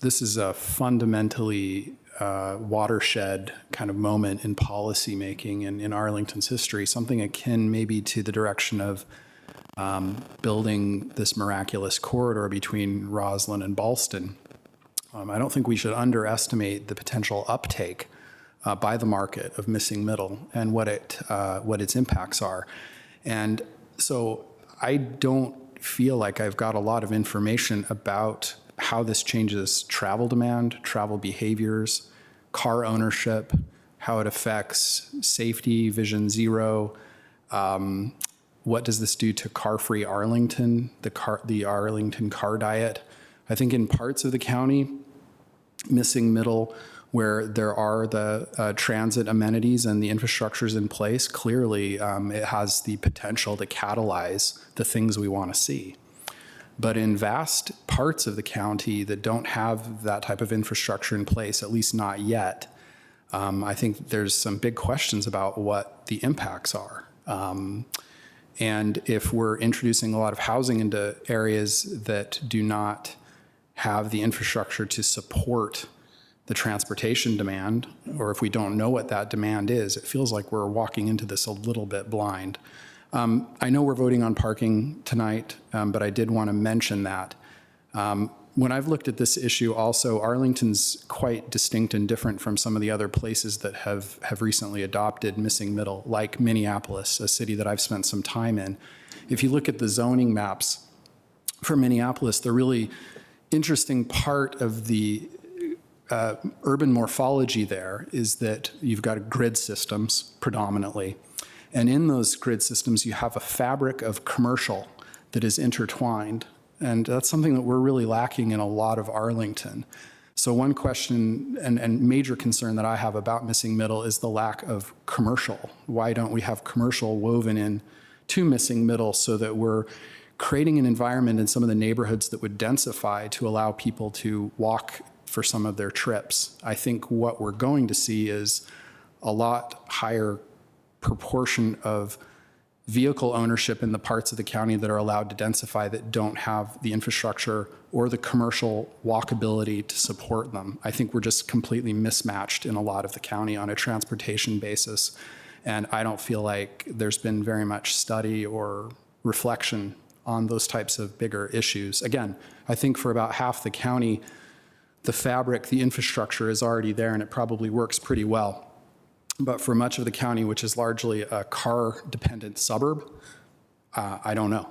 This is a fundamentally watershed kind of moment in policy making and in Arlington's history, something akin maybe to the direction of building this miraculous corridor between Roslyn and Ballston. I don't think we should underestimate the potential uptake by the market of missing middle and what its impacts are. And so I don't feel like I've got a lot of information about how this changes travel demand, travel behaviors, car ownership, how it affects safety, Vision Zero. What does this do to car-free Arlington, the Arlington car diet? I think in parts of the county, missing middle, where there are the transit amenities and the infrastructures in place, clearly it has the potential to catalyze the things we want to see. But in vast parts of the county that don't have that type of infrastructure in place, at least not yet, I think there's some big questions about what the impacts are. And if we're introducing a lot of housing into areas that do not have the infrastructure to support the transportation demand, or if we don't know what that demand is, it feels like we're walking into this a little bit blind. I know we're voting on parking tonight, but I did want to mention that. When I've looked at this issue also, Arlington's quite distinct and different from some of the other places that have recently adopted missing middle, like Minneapolis, a city that I've spent some time in. If you look at the zoning maps for Minneapolis, the really interesting part of the urban morphology there is that you've got grid systems predominantly. And in those grid systems, you have a fabric of commercial that is intertwined. And that's something that we're really lacking in a lot of Arlington. So one question and major concern that I have about missing middle is the lack of commercial. Why don't we have commercial woven in to missing middle so that we're creating an environment in some of the neighborhoods that would densify to allow people to walk for some of their trips? I think what we're going to see is a lot higher proportion of vehicle ownership in the parts of the county that are allowed to densify that don't have the infrastructure or the commercial walkability to support them. I think we're just completely mismatched in a lot of the county on a transportation basis. And I don't feel like there's been very much study or reflection on those types of bigger issues. Again, I think for about half the county, the fabric, the infrastructure is already there and it probably works pretty well. But for much of the county, which is largely a car-dependent suburb, I don't know.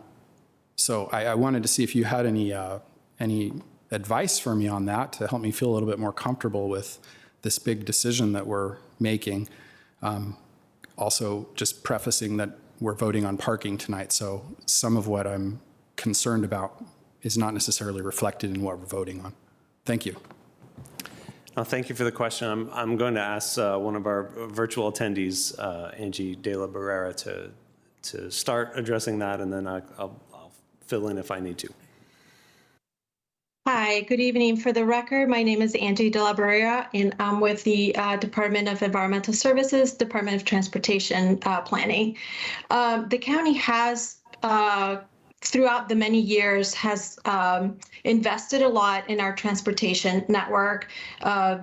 So I wanted to see if you had any advice for me on that to help me feel a little bit more comfortable with this big decision that we're making. Also, just prefacing that we're voting on parking tonight, so some of what I'm concerned about is not necessarily reflected in what we're voting on. Thank you. Thank you for the question. I'm going to ask one of our virtual attendees, Angie De La Barrera, to start addressing that, and then I'll fill in if I need to. Hi, good evening. For the record, my name is Angie De La Barrera, and I'm with the Department of Environmental Services, Department of Transportation Planning. The county has throughout the many years has invested a lot in our transportation network.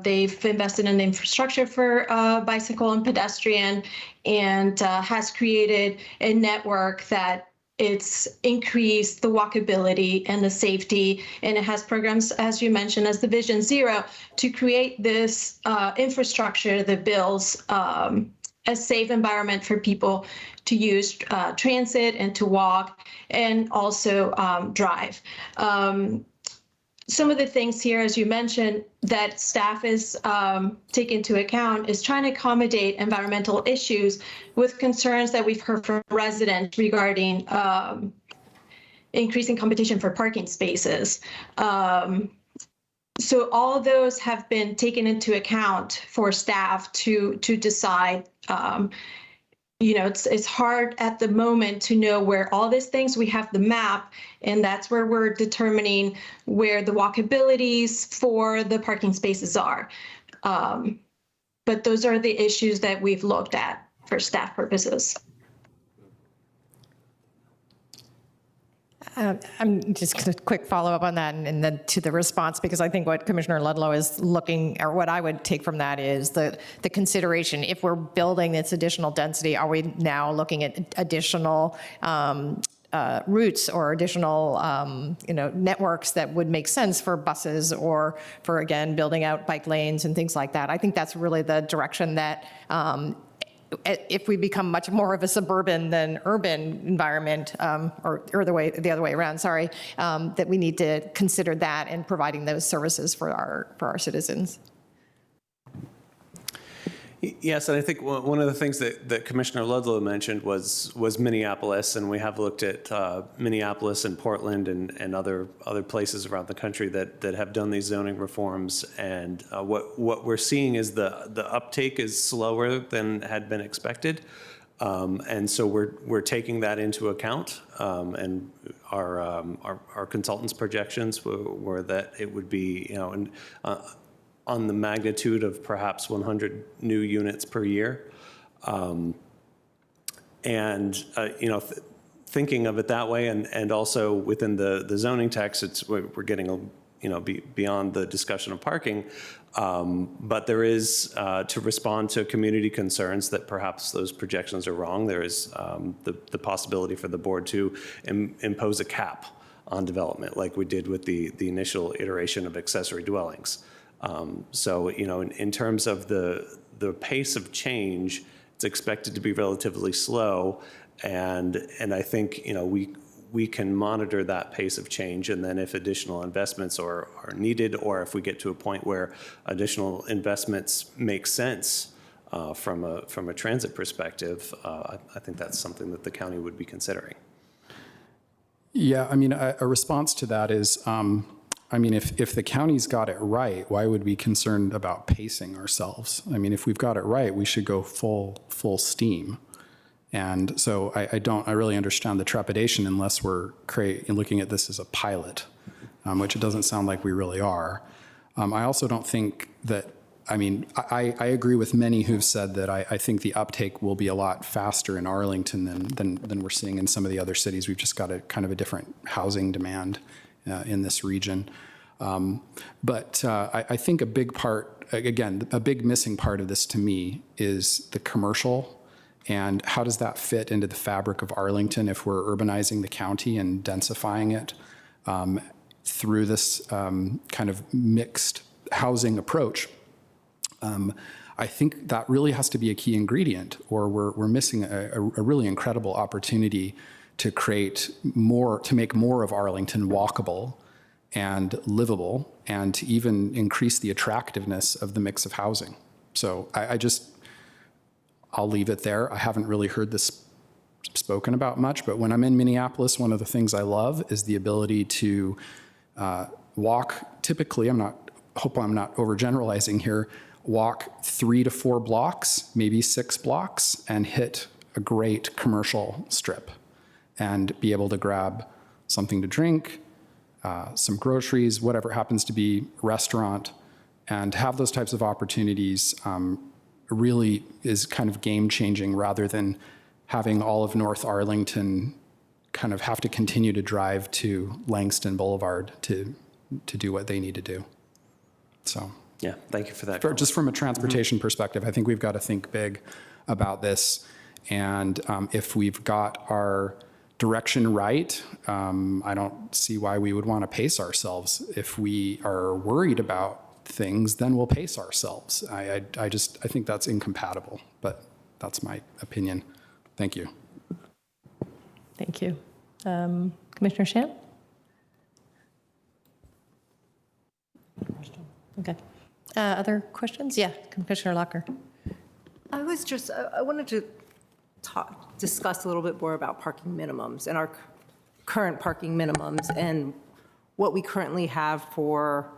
They've invested in the infrastructure for bicycle and pedestrian, and has created a network that it's increased the walkability and the safety, and it has programs, as you mentioned, as the Vision Zero, to create this infrastructure that builds a safe environment for people to use transit and to walk and also drive. Some of the things here, as you mentioned, that staff is taking into account is trying to accommodate environmental issues with concerns that we've heard from residents regarding increasing competition for parking spaces. So all of those have been taken into account for staff to decide it's hard at the moment to know where all these things, we have the map, and that's where we're determining where the walkabilities for the parking spaces are. But those are the issues that we've looked at for staff purposes. I'm just going to quick follow up on that and then to the response, because I think what Commissioner Ludlow is looking, or what I would take from that is the consideration. If we're building this additional density, are we now looking at additional routes or additional networks that would make sense for buses, or for, again, building out bike lanes and things like that? I think that's really the direction that if we become much more of a suburban than urban environment, or the other way around, sorry, that we need to consider that in providing those services for our citizens. Yes, and I think one of the things that Commissioner Ludlow mentioned was Minneapolis, and we have looked at Minneapolis and Portland and other places around the country that have done these zoning reforms. And what we're seeing is the uptake is slower than had been expected, and so we're taking that into account. And our consultants' projections were that it would be on the magnitude of perhaps 100 new units per year. Thinking of it that way, and also within the zoning text, we're getting beyond the discussion of parking, but there is, to respond to community concerns that perhaps those projections are wrong, there is the possibility for the board to impose a cap on development, like we did with the initial iteration of accessory dwellings. So, in terms of the pace of change, it's expected to be relatively slow, and I think we can monitor that pace of change, and then if additional investments are needed, or if we get to a point where additional investments make sense from a transit perspective, I think that's something that the county would be considering. Yeah, I mean, a response to that is, if the county's got it right, why would we be concerned about pacing ourselves? I mean, if we've got it right, we should go full steam. And so I really understand the trepidation unless we're looking at this as a pilot, which it doesn't sound like we really are. I also don't think that, I agree with many who've said that I think the uptake will be a lot faster in Arlington than we're seeing in some of the other cities. We've just got a kind of a different housing demand in this region. But I think a big part, again, a big missing part of this to me is the commercial, and how does that fit into the fabric of Arlington if we're urbanizing the county and densifying it through this kind of mixed housing approach. I think that really has to be a key ingredient, or we're missing a really incredible opportunity to make more of Arlington walkable and livable, and to even increase the attractiveness of the mix of housing. So I'll leave it there. I haven't really heard this spoken about much, but when I'm in Minneapolis, one of the things I love is the ability to walk, typically, hope I'm not overgeneralizing here, walk 3 to 4 blocks, maybe 6 blocks, and hit a great commercial strip and be able to grab something to drink, some groceries, whatever it happens to be, restaurant, and have those types of opportunities really is kind of game changing, rather than having all of North Arlington kind of have to continue to drive to Langston Boulevard to do what they need to do. So yeah, thank you for that. Just from a transportation perspective, I think we've got to think big about this. And if we've got our direction right, I don't see why we would want to pace ourselves. If we are worried about things, then we'll pace ourselves. I think that's incompatible, but that's my opinion. Thank you. Thank you. Commissioner Shan? Okay. Other questions? Yeah, Commissioner Locker. I wanted to discuss a little bit more about parking minimums and our current parking minimums and what we currently have for,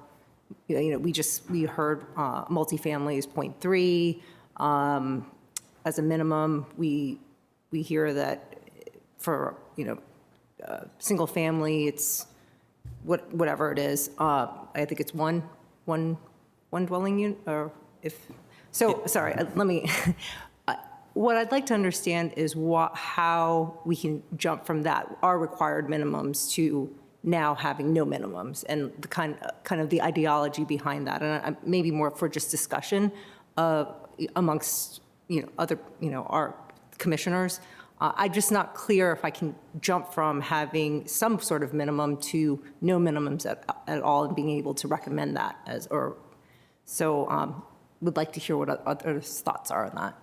we heard multifamily is 0.3 as a minimum. We we hear that for, single family, it's whatever it is. I think it's one dwelling unit, or sorry, let me, what I'd like to understand is how we can jump from that, our required minimums, to now having no minimums, and the kind of the ideology behind that, and maybe more for just discussion amongst other our commissioners. I'm just not clear if I can jump from having some sort of minimum to no minimums at all, and being able to recommend that would like to hear what other thoughts are on that.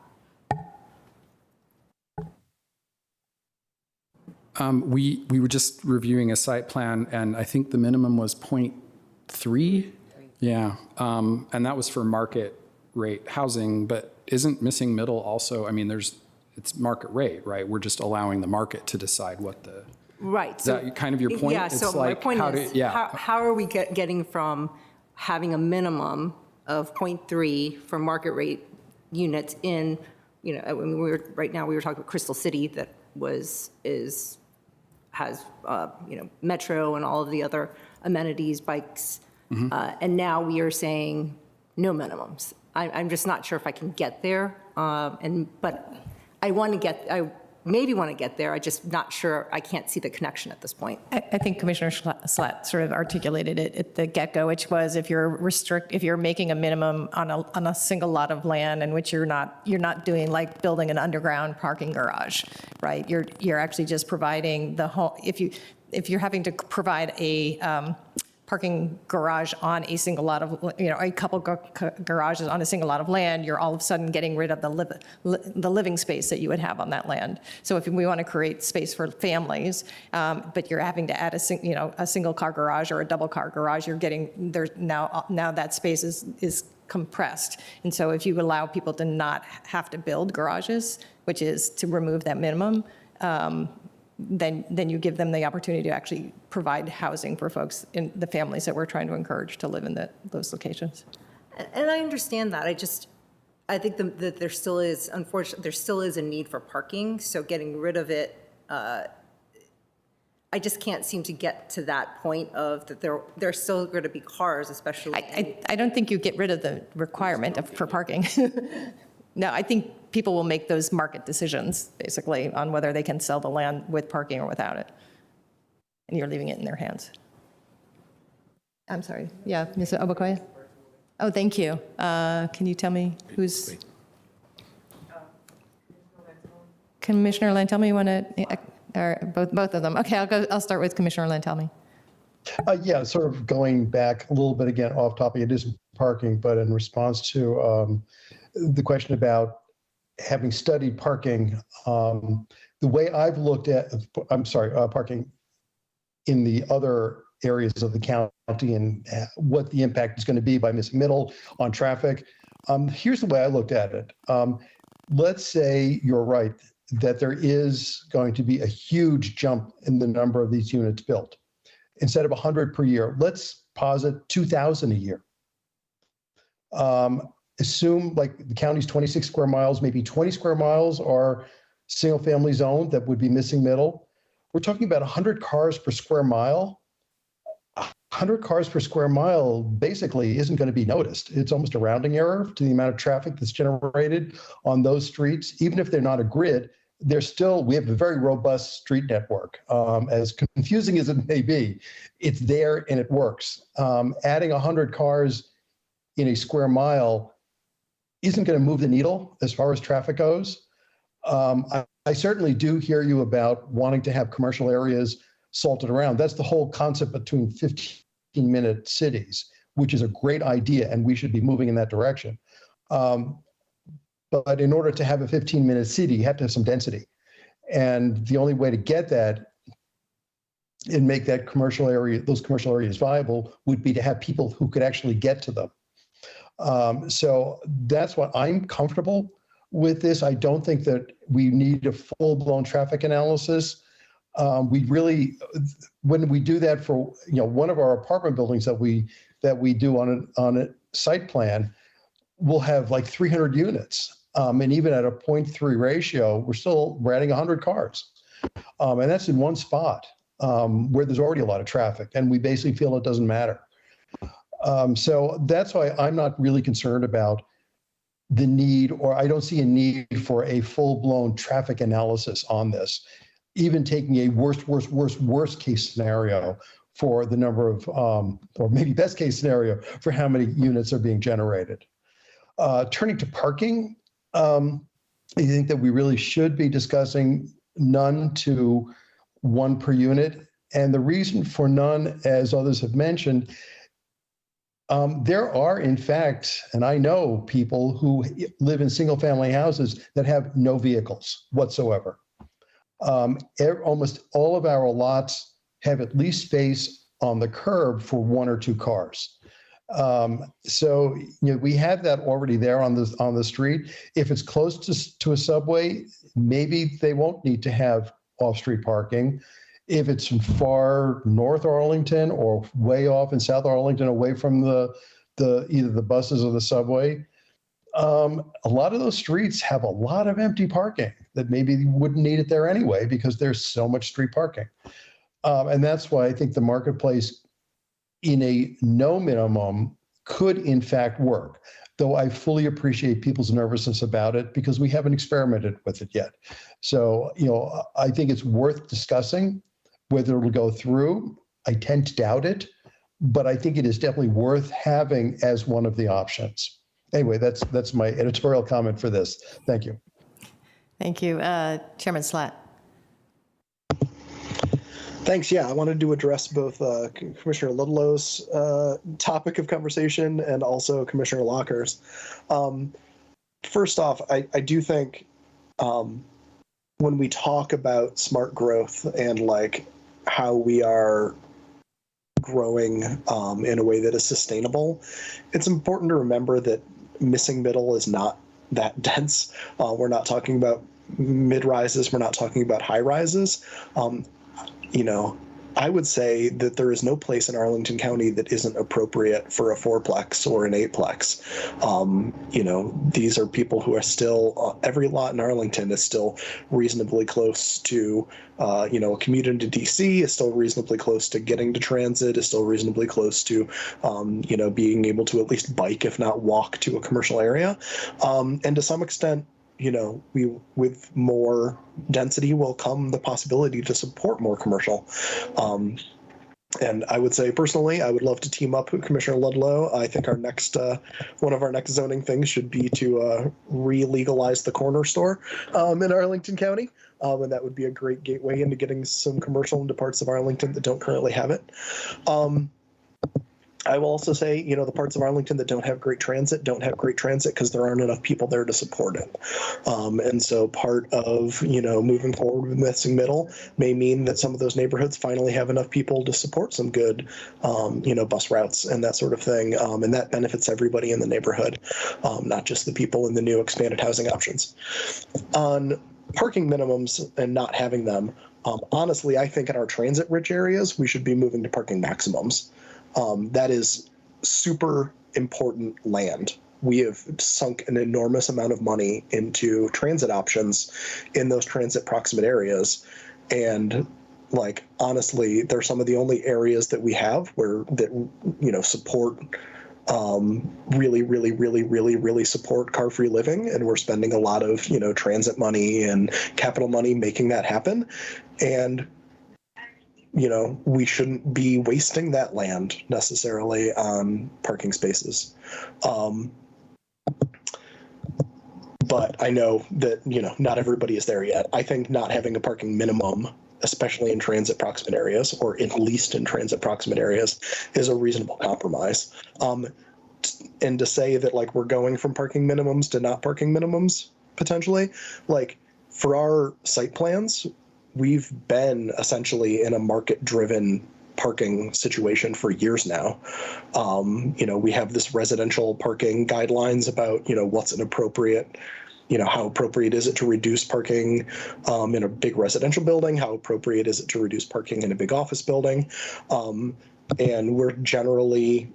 We were just reviewing a site plan, and I think the minimum was 0.3. Yeah, and that was for market rate housing, but isn't missing middle also? I mean, it's market rate, right? We're just allowing the market to decide what the. Right. Is that kind of your point? Yeah. So my point is, how are we getting from having a minimum of 0.3 for market rate units in, right now we were talking about Crystal City that has Metro and all of the other amenities, bikes, and now we are saying no minimums. I'm just not sure if I can get there, but I maybe want to get there. I'm just not sure. I can't see the connection at this point. I think Commissioner Schlatt sort of articulated it at the get-go, which was if you're making a minimum on a single lot of land in which you're not doing like building an underground parking garage, right? You're actually just providing the whole. If you're having to provide a parking garage on a single lot of, a couple garages on a single lot of land, you're all of a sudden getting rid of the living space that you would have on that land. So if we want to create space for families, but you're having to add a single car garage or a double car garage, you're getting there now that space is compressed. And so if you allow people to not have to build garages, which is to remove that minimum, then you give them the opportunity to actually provide housing for folks in the families that we're trying to encourage to live in those locations. And I understand that. I think that there still is, unfortunately, there still is a need for parking. So getting rid of it, I just can't seem to get to that point of that there's still going to be cars, especially. I don't think you get rid of the requirement for parking. No, I think people will make those market decisions, basically, on whether they can sell the land with parking or without it. And you're leaving it in their hands. I'm sorry. Yeah, Mr. Obakoya? Oh, thank you. Can you tell me who's? Commissioner Lantelmi, you want to, or both of them? Okay, I'll start with Commissioner Lantelmi. Yeah, sort of going back a little bit again off topic, it is parking, but in response to the question about having studied parking, the way I've looked at, parking in the other areas of the county and what the impact is going to be by missing middle on traffic. Here's the way I looked at it. Let's say you're right, that there is going to be a huge jump in the number of these units built. Instead of 100 per year, let's posit 2,000 a year. Assume like the county's 26 square miles, maybe 20 square miles are single family zone that would be missing middle. We're talking about 100 cars per square mile. 100 cars per square mile basically isn't going to be noticed. It's almost a rounding error to the amount of traffic that's generated on those streets. Even if they're not a grid, we have a very robust street network. As confusing as it may be, it's there and it works. Adding 100 cars in a square mile isn't going to move the needle as far as traffic goes. I certainly do hear you about wanting to have commercial areas salted around. That's the whole concept between 15-minute cities, which is a great idea, and we should be moving in that direction. But in order to have a 15-minute city, you have to have some density. And the only way to get that and make that commercial area, those commercial areas viable would be to have people who could actually get to them. So that's what I'm comfortable with this. I don't think that we need a full-blown traffic analysis. We really, when we do that for one of our apartment buildings that we do on a site plan, we'll have like 300 units. And even at a 0.3 ratio, we're adding 100 cars. And that's in one spot where there's already a lot of traffic, and we basically feel it doesn't matter. So that's why I'm not really concerned about the need, or I don't see a need for a full-blown traffic analysis on this, even taking a worst case scenario for the number of, or maybe best case scenario for how many units are being generated. Turning to parking, I think that we really should be discussing none to 1 per unit. And the reason for none, as others have mentioned, there are, in fact, and I know people who live in single-family houses that have no vehicles whatsoever. Almost all of our lots have at least space on the curb for 1 or 2 cars. So we have that already there on the street. If it's close to a subway, maybe they won't need to have off-street parking. If it's in far north Arlington or way off in South Arlington, away from either the buses or the subway, a lot of those streets have a lot of empty parking that maybe wouldn't need it there anyway because there's so much street parking. And that's why I think the marketplace in a no minimum could in fact work, though I fully appreciate people's nervousness about it because we haven't experimented with it yet. So, I think it's worth discussing whether it'll go through. I tend to doubt it, but I think it is definitely worth having as one of the options. Anyway, that's my editorial comment for this. Thank you. Thank you. Chairman Slatt. Thanks. Yeah, I wanted to address both Commissioner Ludlow's topic of conversation and also Commissioner Locker's. First off, I do think when we talk about smart growth and like how we are growing in a way that is sustainable, it's important to remember that missing middle is not that dense. We're not talking about mid-rises. We're not talking about high rises. I would say that there is no place in Arlington County that isn't appropriate for a 4-plex or an 8-plex. These are people who are still, every lot in Arlington is still reasonably close to, a commute into DC, is still reasonably close to getting to transit, is still reasonably close to, being able to at least bike, if not walk, to a commercial area. And to some extent, with more density will come the possibility to support more commercial. And I would say personally, I would love to team up with Commissioner Ludlow. I think our next, one of our next zoning things should be to re-legalize the corner store in Arlington County. And that would be a great gateway into getting some commercial into parts of Arlington that don't currently have it. I will also say, the parts of Arlington that don't have great transit because there aren't enough people there to support it. And so part of, moving forward with missing middle may mean that some of those neighborhoods finally have enough people to support some good, bus routes and that sort of thing. And that benefits everybody in the neighborhood, not just the people in the new expanded housing options. On parking minimums and not having them, honestly, I think in our transit-rich areas, we should be moving to parking maximums. That is super important land. We have sunk an enormous amount of money into transit options in those transit proximate areas. And honestly, they're some of the only areas that we have that support really support car-free living. And we're spending a lot of, transit money and capital money making that happen. And we shouldn't be wasting that land necessarily on parking spaces. But I know that, not everybody is there yet. I think not having a parking minimum, especially in transit proximate areas, or at least in transit proximate areas, is a reasonable compromise. And to say that we're going from parking minimums to not parking minimums, potentially, for our site plans, we've been essentially in a market-driven parking situation for years now. We have this residential parking guidelines about, what's an appropriate, how appropriate is it to reduce parking in a big residential building? How appropriate is it to reduce parking in a big office building? And we're generally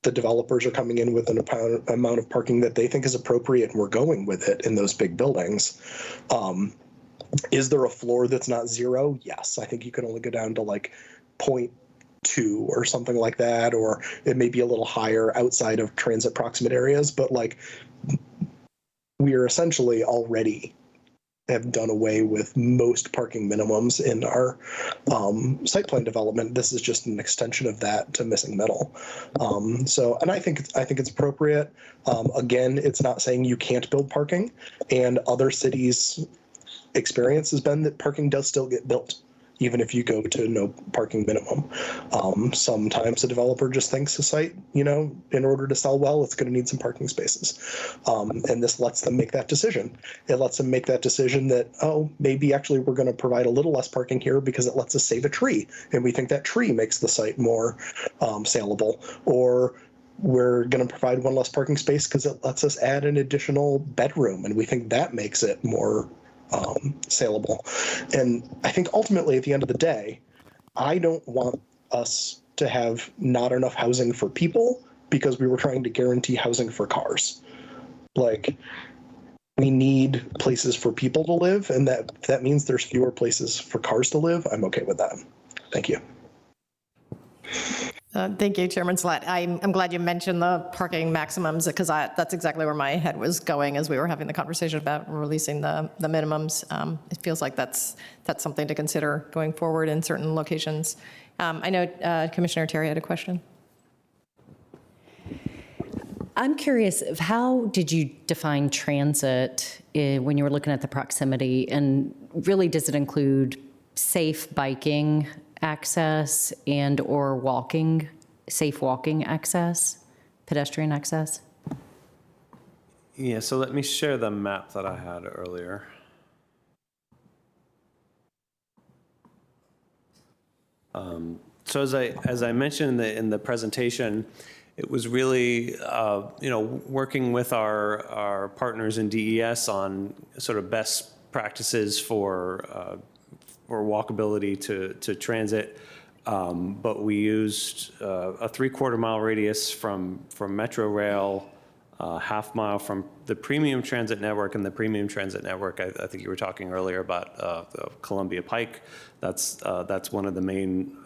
the developers are coming in with an amount of parking that they think is appropriate, and we're going with it in those big buildings. Is there a floor that's not 0? Yes, I think you can only go down to like 0.2 or something like that, or it may be a little higher outside of transit proximate areas, but like we are essentially already have done away with most parking minimums in our site plan development. This is just an extension of that to missing middle. And I think it's appropriate. Again, it's not saying you can't build parking, and other cities' experience has been that parking does still get built, even if you go to no parking minimum. Sometimes a developer just thinks a site, in order to sell well, it's going to need some parking spaces. And this lets them make that decision. It lets them make that decision that, maybe actually we're going to provide a little less parking here because it lets us save a tree. And we think that tree makes the site more saleable. Or we're going to provide one less parking space because it lets us add an additional bedroom. And we think that makes it more saleable. And I think ultimately at the end of the day, I don't want us to have not enough housing for people because we were trying to guarantee housing for cars. Like, we need places for people to live, and that means there's fewer places for cars to live. I'm okay with that. Thank you. Thank you, Chairman Slat. I'm glad you mentioned the parking maximums, because that's exactly where my head was going as we were having the conversation about releasing the minimums. It feels like that's something to consider going forward in certain locations. I know Commissioner Terry had a question. I'm curious, how did you define transit when you were looking at the proximity? And really, does it include safe biking access and or safe walking access, pedestrian access? Yeah, so let me share the map that I had earlier. So as I mentioned in the presentation, it was really working with our partners in DES on sort of best practices for walkability to transit. But we used a 3/4 mile radius from Metro Rail, half mile from the Premium Transit Network, and the Premium Transit Network, I think you were talking earlier about the Columbia Pike. That's one of the main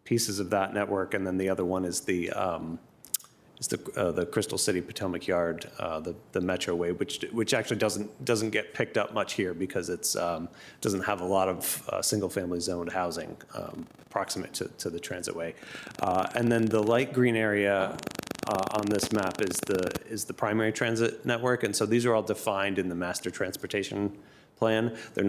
pieces of that network, and then the other one is the Crystal City Potomac Yard, the Metro Way, which actually doesn't get picked up much here because it's doesn't have a lot of single-family zoned housing proximate to the transitway. And then the light green area on this map is the primary transit network, and so these are all defined in the master transportation plan. They're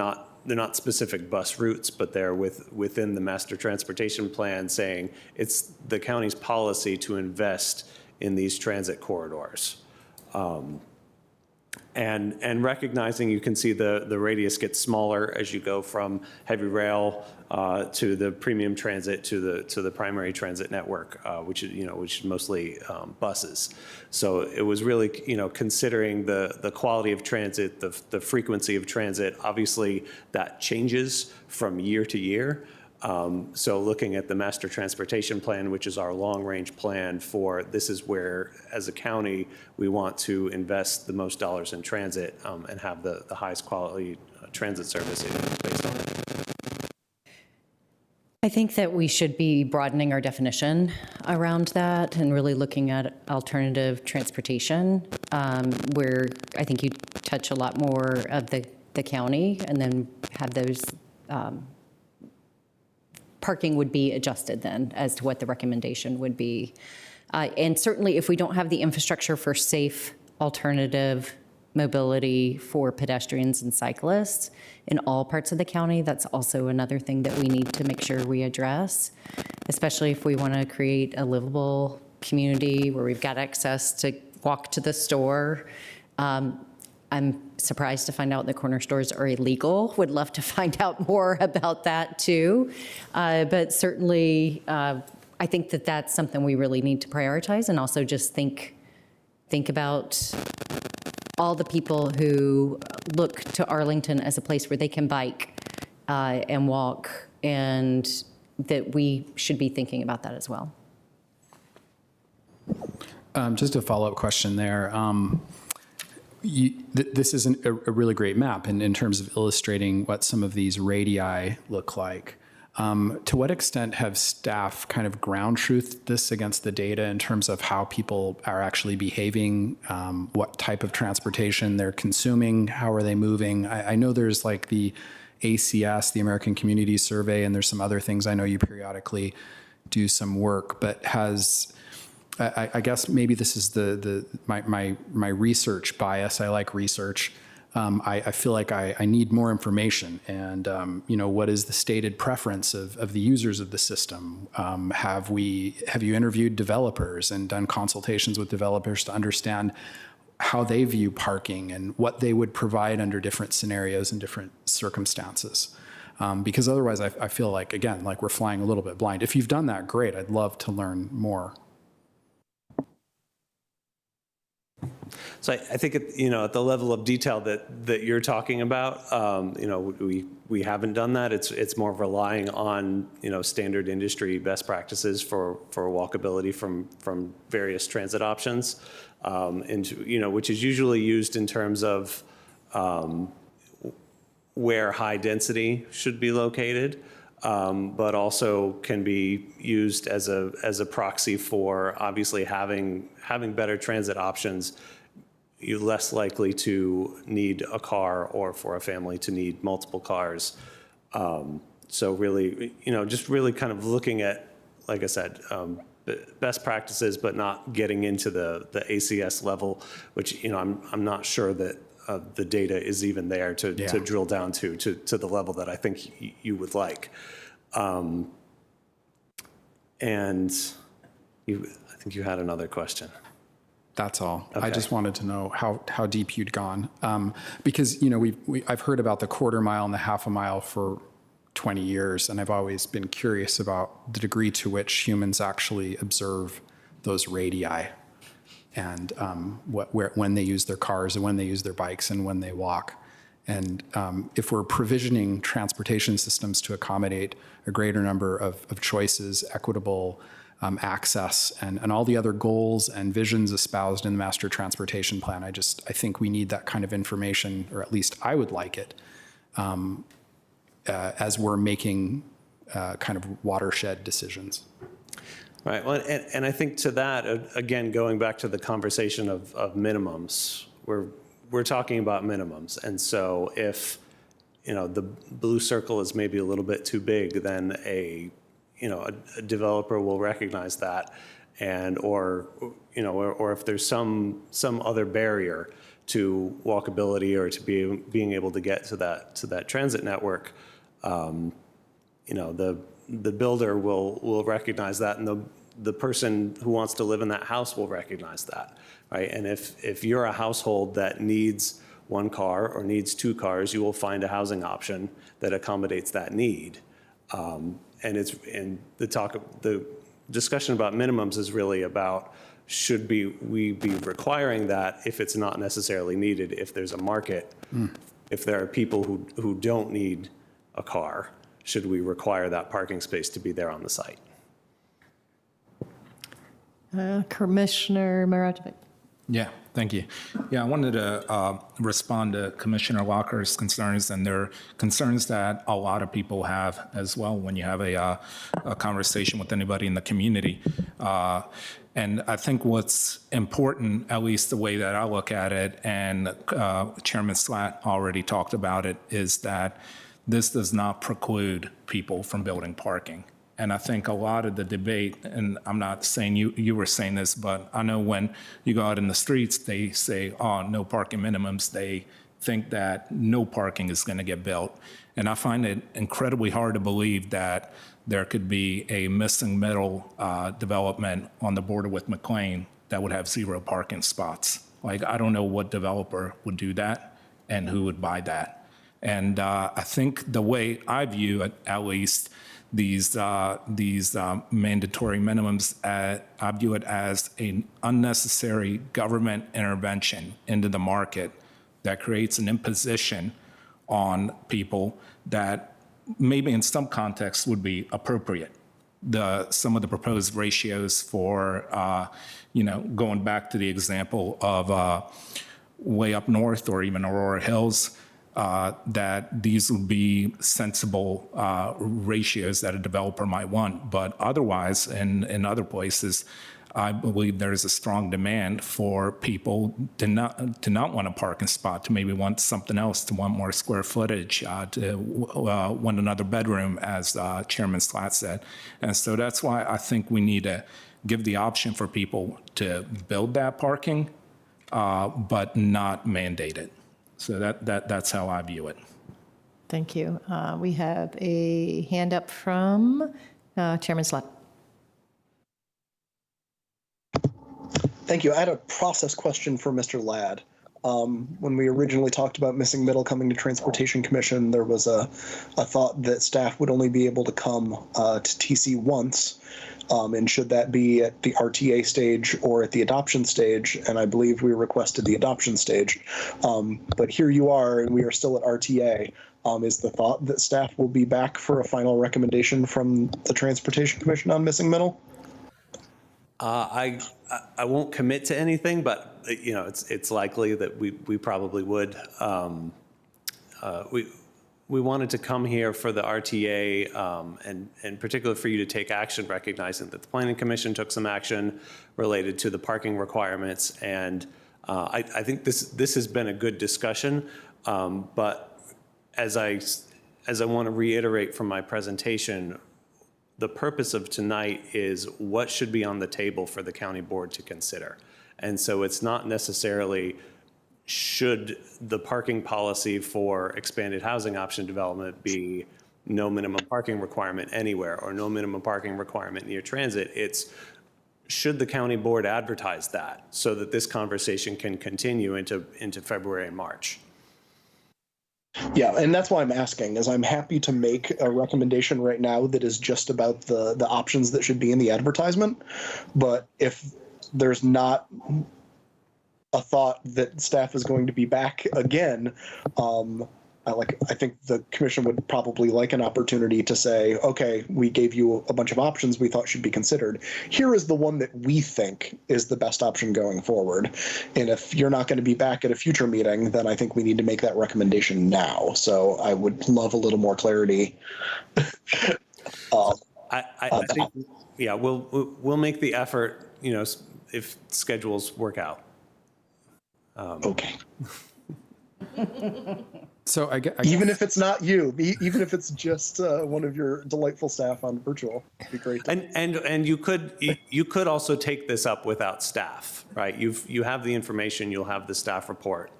not specific bus routes, but they're within the master transportation plan, saying it's the county's policy to invest in these transit corridors. And recognizing, you can see the radius gets smaller as you go from heavy rail to the premium transit to the primary transit network, which is mostly buses. So it was really considering the quality of transit, the frequency of transit. Obviously, that changes from year to year. So looking at the master transportation plan, which is our long-range plan for this is where, as a county, we want to invest the most dollars in transit and have the highest quality transit service based on it. I think that we should be broadening our definition around that and really looking at alternative transportation, where I think you touch a lot more of the county, and then have those parking would be adjusted then as to what the recommendation would be. And certainly if we don't have the infrastructure for safe alternative mobility for pedestrians and cyclists in all parts of the county, that's also another thing that we need to make sure we address, especially if we want to create a livable community where we've got access to walk to the store. I'm surprised to find out the corner stores are illegal. Would love to find out more about that too. But certainly, I think that that's something we really need to prioritize, and also just think about all the people who look to Arlington as a place where they can bike and walk, and that we should be thinking about that as well. Just a follow-up question there. This is a really great map in terms of illustrating what some of these radii look like. To what extent have staff kind of ground truthed this against the data in terms of how people are actually behaving, what type of transportation they're consuming, how are they moving? I know there's like the ACS, the American Community Survey, and there's some other things I know you periodically do some work, but I guess maybe this is my research bias. I like research. I feel like I need more information, and what is the stated preference of the users of the system? Have you interviewed developers and done consultations with developers to understand how they view parking and what they would provide under different scenarios and different circumstances? Because otherwise, I feel like, again, like we're flying a little bit blind. If you've done that, great. I'd love to learn more. So I think at the level of detail that you're talking about, we haven't done that. It's more relying on standard industry best practices for walkability from various transit options, which is usually used in terms of where high density should be located, but also can be used as a proxy for obviously having better transit options. You're less likely to need a car, or for a family to need multiple cars. So really, just really kind of looking at, like I said, best practices, but not getting into the ACS level, which I'm not sure that the data is even there to drill down to the level that I think you would like. And I think you had another question. That's all. Okay. I just wanted to know how deep you'd gone, because I've heard about the quarter mile and the half a mile for 20 years, and I've always been curious about the degree to which humans actually observe those radii, and when they use their cars and when they use their bikes and when they walk. And if we're provisioning transportation systems to accommodate a greater number of choices, equitable access, and all the other goals and visions espoused in the Master Transportation Plan, I think we need that kind of information, or at least I would like it, as we're making kind of watershed decisions. Right. Well, and I think to that, again, going back to the conversation of minimums, we're talking about minimums. And so if, the blue circle is maybe a little bit too big, then a developer will recognize that, or if there's some other barrier to walkability or to being able to get to that transit network, the builder will recognize that, and the person who wants to live in that house will recognize that, right? And if you're a household that needs one car or needs two cars, you will find a housing option that accommodates that need. And the discussion about minimums is really about, should we be requiring that if it's not necessarily needed, if there's a market, if there are people who don't need a car, should we require that parking space to be there on the site? Commissioner Marajovic. Yeah, thank you. Yeah, I wanted to respond to Commissioner Locker's concerns, and they're concerns that a lot of people have as well when you have a conversation with anybody in the community. And I think what's important, at least the way that I look at it, and Chairman Slatt already talked about it, is that this does not preclude people from building parking. And I think a lot of the debate, and I'm not saying you were saying this, but I know when you go out in the streets, they say, oh, no parking minimums. They think that no parking is going to get built. And I find it incredibly hard to believe that there could be a missing middle development on the border with McLean that would have 0 parking spots. Like, I don't know what developer would do that and who would buy that. And I think the way I view it, at least, these mandatory minimums, I view it as an unnecessary government intervention into the market that creates an imposition on people that maybe in some contexts would be appropriate. some of the proposed ratios for, going back to the example of way up north or even Aurora Hills, that these will be sensible ratios that a developer might want. But otherwise, in other places, I believe there is a strong demand for people to not want a parking spot, to maybe want something else, to want more square footage, to want another bedroom, as Chairman Slatt said. And so that's why I think we need to give the option for people to build that parking, but not mandate it. So that's how I view it. Thank you. We have a hand up from Chairman Slatt. Thank you. I had a process question for Mr. Ladd. When we originally talked about Missing Middle coming to Transportation Commission, there was a thought that staff would only be able to come to TC once. And should that be at the RTA stage or at the adoption stage? And I believe we requested the adoption stage. But here you are, and we are still at RTA. Is the thought that staff will be back for a final recommendation from the Transportation Commission on Missing Middle? I won't commit to anything, but it's likely that we probably would. We wanted to come here for the RTA, and particularly for you to take action, recognizing that the Planning Commission took some action related to the parking requirements, and I think this has been a good discussion. But as I want to reiterate from my presentation, the purpose of tonight is what should be on the table for the county board to consider. And so it's not necessarily should the parking policy for expanded housing option development be no minimum parking requirement anywhere or no minimum parking requirement near transit. It's should the county board advertise that so that this conversation can continue into February and March. Yeah, and that's why I'm asking, is I'm happy to make a recommendation right now that is just about the options that should be in the advertisement. But if there's not a thought that staff is going to be back again, I think the commission would probably like an opportunity to say, okay, we gave you a bunch of options we thought should be considered. Here is the one that we think is the best option going forward. And if you're not going to be back at a future meeting, then I think we need to make that recommendation now. So I would love a little more clarity. I think, yeah, we'll make the effort, if schedules work out. Okay. So I guess, even if it's not you, even if it's just one of your delightful staff on virtual, it'd be great. And you could also take this up without staff, right? You have the information, you'll have the staff report.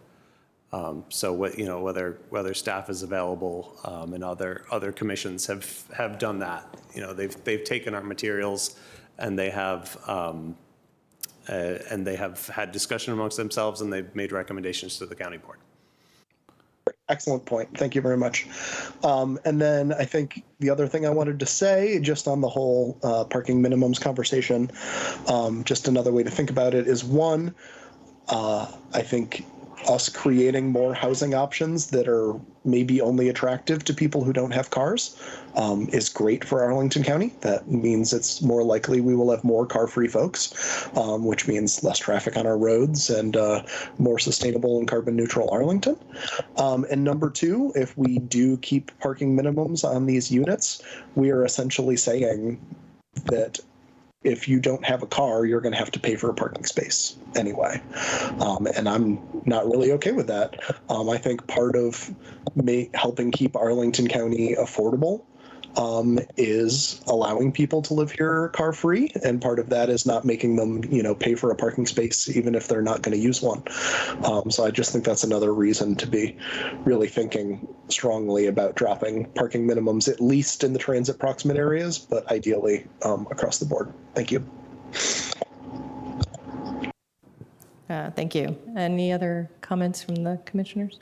So whether staff is available, and other commissions have done that. They've taken our materials and they have had discussion amongst themselves and they've made recommendations to the county board. Excellent point. Thank you very much. And then I think the other thing I wanted to say, just on the whole parking minimums conversation, just another way to think about it is one, I think us creating more housing options that are maybe only attractive to people who don't have cars is great for Arlington County. That means it's more likely we will have more car-free folks, which means less traffic on our roads and more sustainable and carbon neutral Arlington. And number two, if we do keep parking minimums on these units, we are essentially saying that if you don't have a car, you're going to have to pay for a parking space anyway. And I'm not really okay with that. I think part of helping keep Arlington County affordable is allowing people to live here car free. And part of that is not making them, pay for a parking space, even if they're not going to use one. So I just think that's another reason to be really thinking strongly about dropping parking minimums, at least in the transit proximate areas, but ideally across the board. Thank you. Thank you. Any other comments from the commissioners?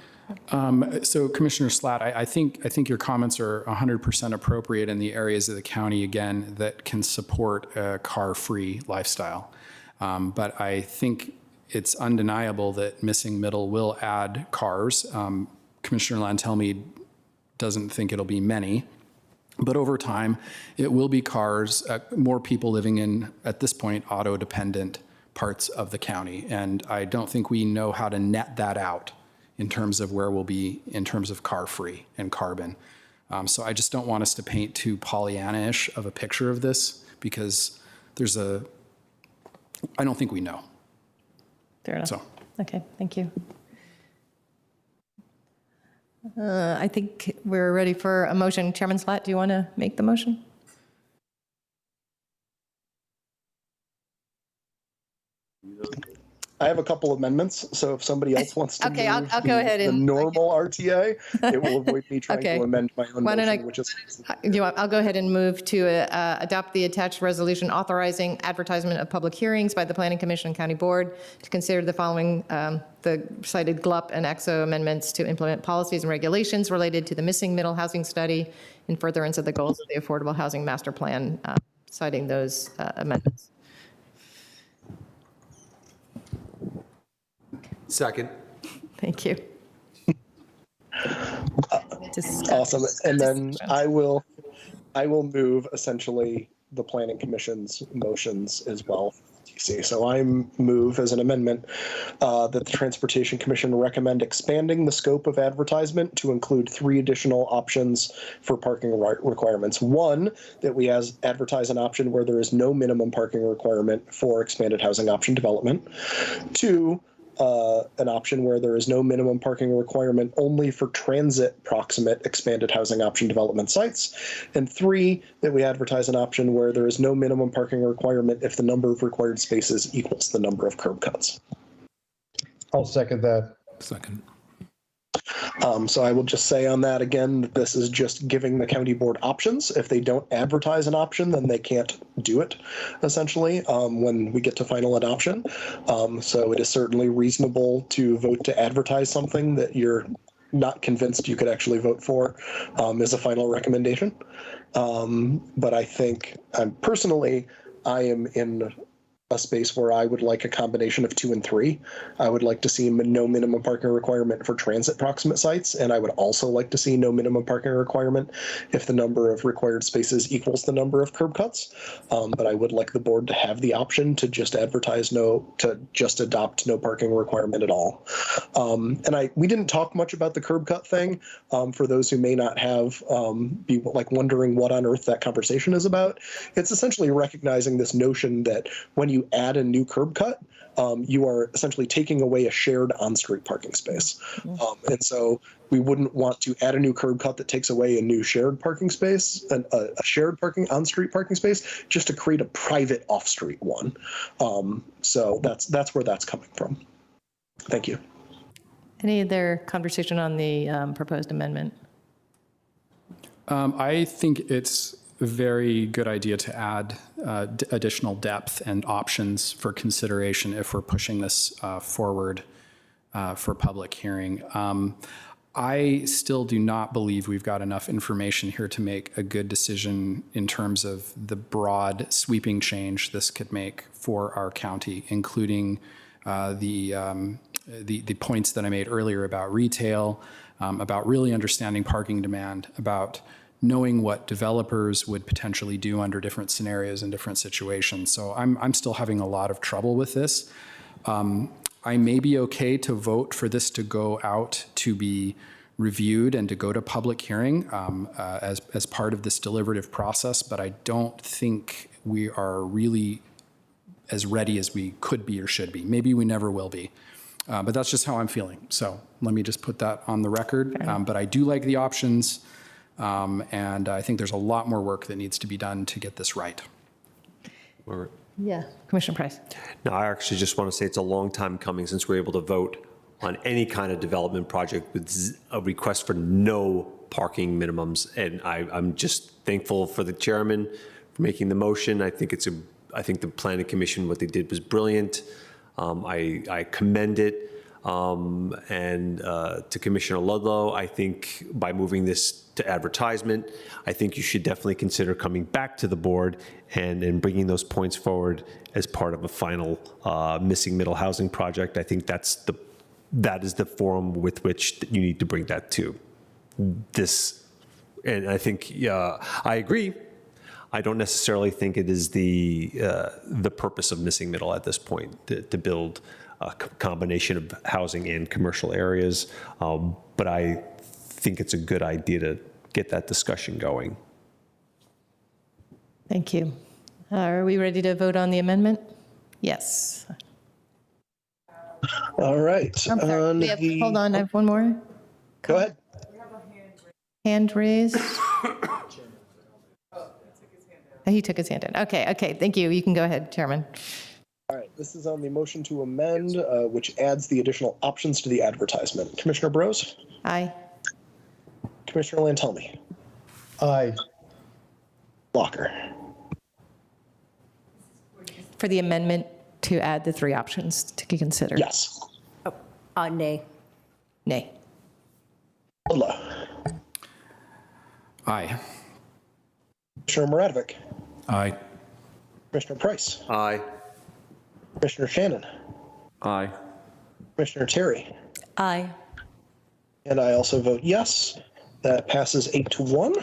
So Commissioner Slatt, I think your comments are 100% appropriate in the areas of the county, again, that can support a car-free lifestyle. But I think it's undeniable that Missing Middle will add cars. Commissioner Lantelmi doesn't think it'll be many. But over time, it will be cars, more people living in, at this point, auto-dependent parts of the county. And I don't think we know how to net that out in terms of where we'll be in terms of car-free and carbon. So I just don't want us to paint too Pollyanna-ish of a picture of this, because I don't think we know. Fair enough. So. Okay, thank you. I think we're ready for a motion. Chairman Slatt, do you want to make the motion? I have a couple amendments, so if somebody else wants to Okay, move I'll go ahead the and normal RTA, it will avoid me trying Okay. to amend my own Why don't motion, I- which is I'll go ahead and move to adopt the attached resolution authorizing advertisement of public hearings by the Planning Commission and County Board to consider the following, the cited GLUP and EXO amendments to implement policies and regulations related to the missing middle housing study in furtherance of the goals of the Affordable Housing Master Plan, citing those amendments. Second. Thank you. awesome. And then I will move essentially the Planning Commission's motions as well. So I move as an amendment that the Transportation Commission recommend expanding the scope of advertisement to include 3 additional options for parking requirements. 1, that we advertise an option where there is no minimum parking requirement for expanded housing option development. 2, an option where there is no minimum parking requirement only for transit proximate expanded housing option development sites. And 3, that we advertise an option where there is no minimum parking requirement if the number of required spaces equals the number of curb cuts. I'll second that. Second. So I will just say on that again, that this is just giving the county board options. If they don't advertise an option, then they can't do it, essentially, when we get to final adoption. So it is certainly reasonable to vote to advertise something that you're not convinced you could actually vote for as a final recommendation. But I think personally, I am in a space where I would like a combination of 2 and 3. I would like to see no minimum parking requirement for transit proximate sites, and I would also like to see no minimum parking requirement if the number of required spaces equals the number of curb cuts. But I would like the board to have the option to just advertise to just adopt no parking requirement at all. And we didn't talk much about the curb cut thing. For those who may not have be like wondering what on earth that conversation is about, it's essentially recognizing this notion that when you add a new curb cut, you are essentially taking away a shared on-street parking space. And so we wouldn't want to add a new curb cut that takes away a new shared parking space, a shared parking on-street parking space, just to create a private off-street one. So that's where that's coming from. Thank you. Any other conversation on the proposed amendment? I think it's a very good idea to add additional depth and options for consideration if we're pushing this forward for public hearing. I still do not believe we've got enough information here to make a good decision in terms of the broad sweeping change this could make for our county, including the points that I made earlier about retail, about really understanding parking demand, about knowing what developers would potentially do under different scenarios and different situations. So I'm still having a lot of trouble with this. I may be okay to vote for this to go out to be reviewed and to go to public hearing as part of this deliberative process, but I don't think we are really as ready as we could be or should be. Maybe we never will be. But that's just how I'm feeling. So let me just put that on the record. But I do like the options. And I think there's a lot more work that needs to be done to get this right. Yeah, Commissioner Price. No, I actually just want to say it's a long time coming since we're able to vote on any kind of development project with a request for no parking minimums. And I'm just thankful for the chairman for making the motion. I think the Planning Commission, what they did was brilliant. I commend it. And to Commissioner Ludlow, I think by moving this to advertisement, I think you should definitely consider coming back to the board and bringing those points forward as part of a final missing middle housing project. I think that is the forum with which you need to bring that to. This And I think, I agree. I don't necessarily think it is the purpose of Missing Middle at this point to build a combination of housing and commercial areas. But I think it's a good idea to get that discussion going. Thank you. Are we ready to vote on the amendment? Yes. All right. Hold on, I have one more. Go ahead. Hand raised. He took his hand down. Okay, thank you. You can go ahead, Chairman. All right, this is on the motion to amend, which adds the additional options to the advertisement. Commissioner Brose? Aye. Commissioner Lantelmi? Aye. Locker? For the amendment to add the 3 options to consider. Yes. Nay. Nay. Ludlow? Aye. Commissioner Moradovic? Aye. Commissioner Price? Aye. Commissioner Shannon? Aye. Commissioner Terry? Aye. And I also vote yes. That passes 8-1.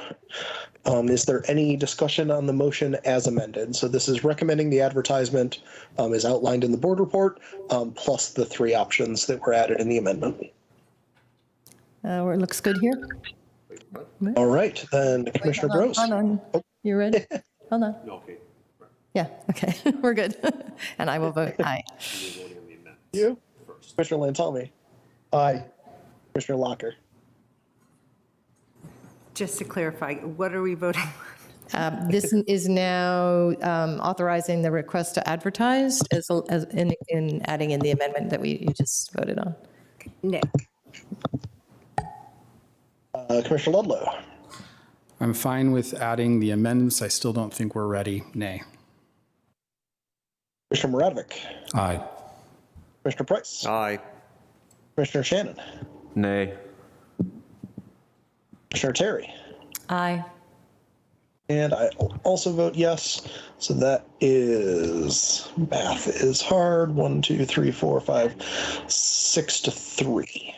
Is there any discussion on the motion as amended? So this is recommending the advertisement as outlined in the board report, plus the 3 options that were added in the amendment. It looks good here. All right, then Commissioner Brose. Hold on. You ready? Hold on. Okay. Yeah, okay, we're good. And I will vote aye. You? Commissioner Lantelmi? Aye. Commissioner Locker? Just to clarify, what are we voting on? This is now authorizing the request to advertise as in adding in the amendment that you just voted on. Nay. Commissioner Ludlow? I'm fine with adding the amendments. I still don't think we're ready. Nay. Commissioner Moradovic? Aye. Commissioner Price? Aye. Commissioner Shannon? Nay. Commissioner Terry? Aye. And I also vote yes. So that is, math is hard. 1, 2, 3, 4, 5, 6-3.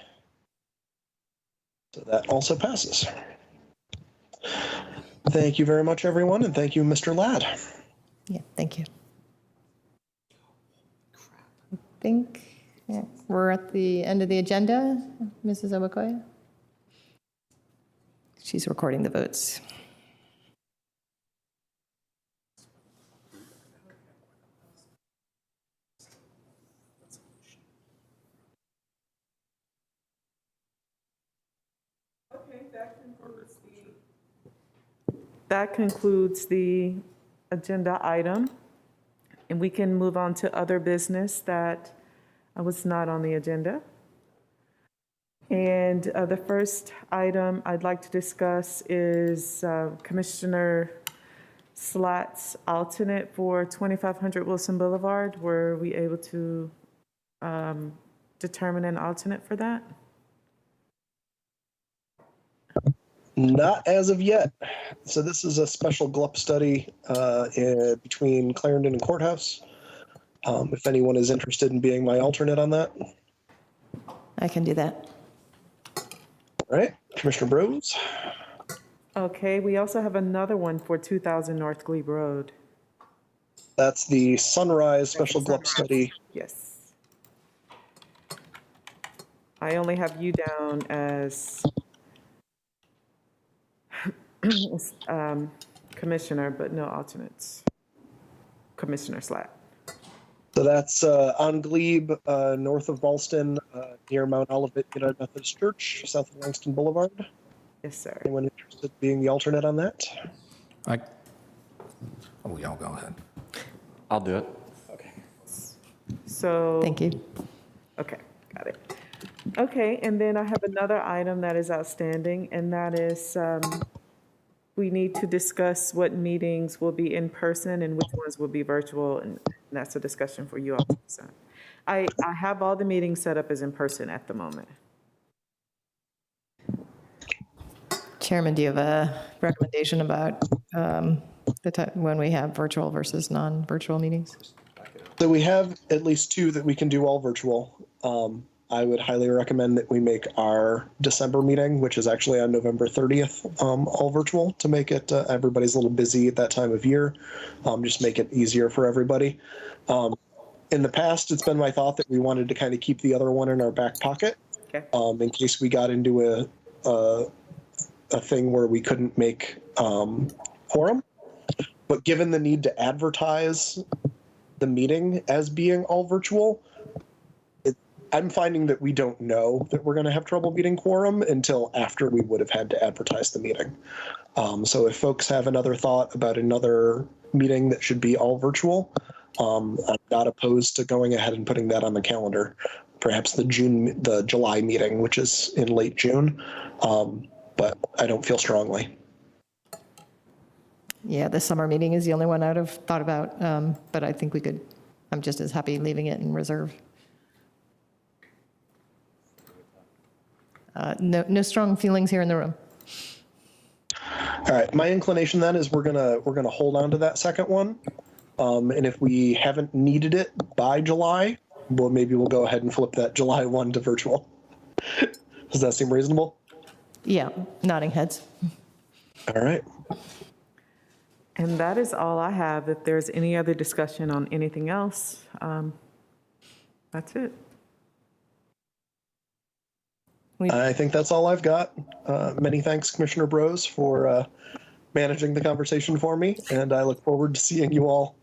So that also passes. Thank you very much, everyone, and thank you, Mr. Ladd. Yeah, thank you. I think we're at the end of the agenda. Mrs. Obakoya? She's recording the votes. That concludes the agenda item, and we can move on to other business that was not on the agenda. And the first item I'd like to discuss is Commissioner Slat's alternate for 2500 Wilson Boulevard. Were we able to determine an alternate for that? Not as of yet. So this is a special GLUP study between Clarendon and Courthouse. If anyone is interested in being my alternate on that. I can do that. All right, Commissioner Brose. Okay, we also have another one for 2000 North Glebe Road. That's the Sunrise Special GLUP study. Yes. I only have you down as commissioner, but no alternates. Commissioner Slat. So that's on Glebe, north of Ballston, near Mount Olivet United Methodist Church, south of Langston Boulevard. Yes, sir. Anyone interested in being the alternate on that? Oh, y'all go ahead. I'll do it. Okay. So. Thank you. Okay, got it. Okay, and then I have another item that is outstanding, and that is we need to discuss what meetings will be in person and which ones will be virtual, and that's a discussion for you all. So I have all the meetings set up as in person at the moment. Chairman, do you have a recommendation about the time when we have virtual versus non-virtual meetings? So we have at least 2 that we can do all virtual. I would highly recommend that we make our December meeting, which is actually on November 30th, all virtual to make it, everybody's a little busy at that time of year. Just make it easier for everybody. In the past, it's been my thought that we wanted to kind of keep the other one in our back pocket, in case we got into a thing where we couldn't make quorum. But given the need to advertise the meeting as being all virtual, I'm finding that we don't know that we're going to have trouble meeting quorum until after we would have had to advertise the meeting. So if folks have another thought about another meeting that should be all virtual, I'm not opposed to going ahead and putting that on the calendar. Perhaps the July meeting, which is in late June, but I don't feel strongly. Yeah, the summer meeting is the only one I'd have thought about, but I think we could, I'm just as happy leaving it in reserve. No strong feelings here in the room. All right, my inclination then is we're gonna hold on to that second one, and if we haven't needed it by July, well, maybe we'll go ahead and flip that July 1 to virtual. Does that seem reasonable? Yeah, nodding heads. All right. And that is all I have. If there's any other discussion on anything else, that's it. I think that's all I've got. Many thanks, Commissioner Brose, for managing the conversation for me, and I look forward to seeing you all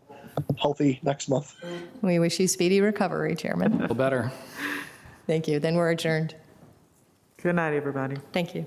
healthy next month. We wish you speedy recovery, Chairman. A little better. Thank you. Then we're adjourned. Good night, everybody. Thank you.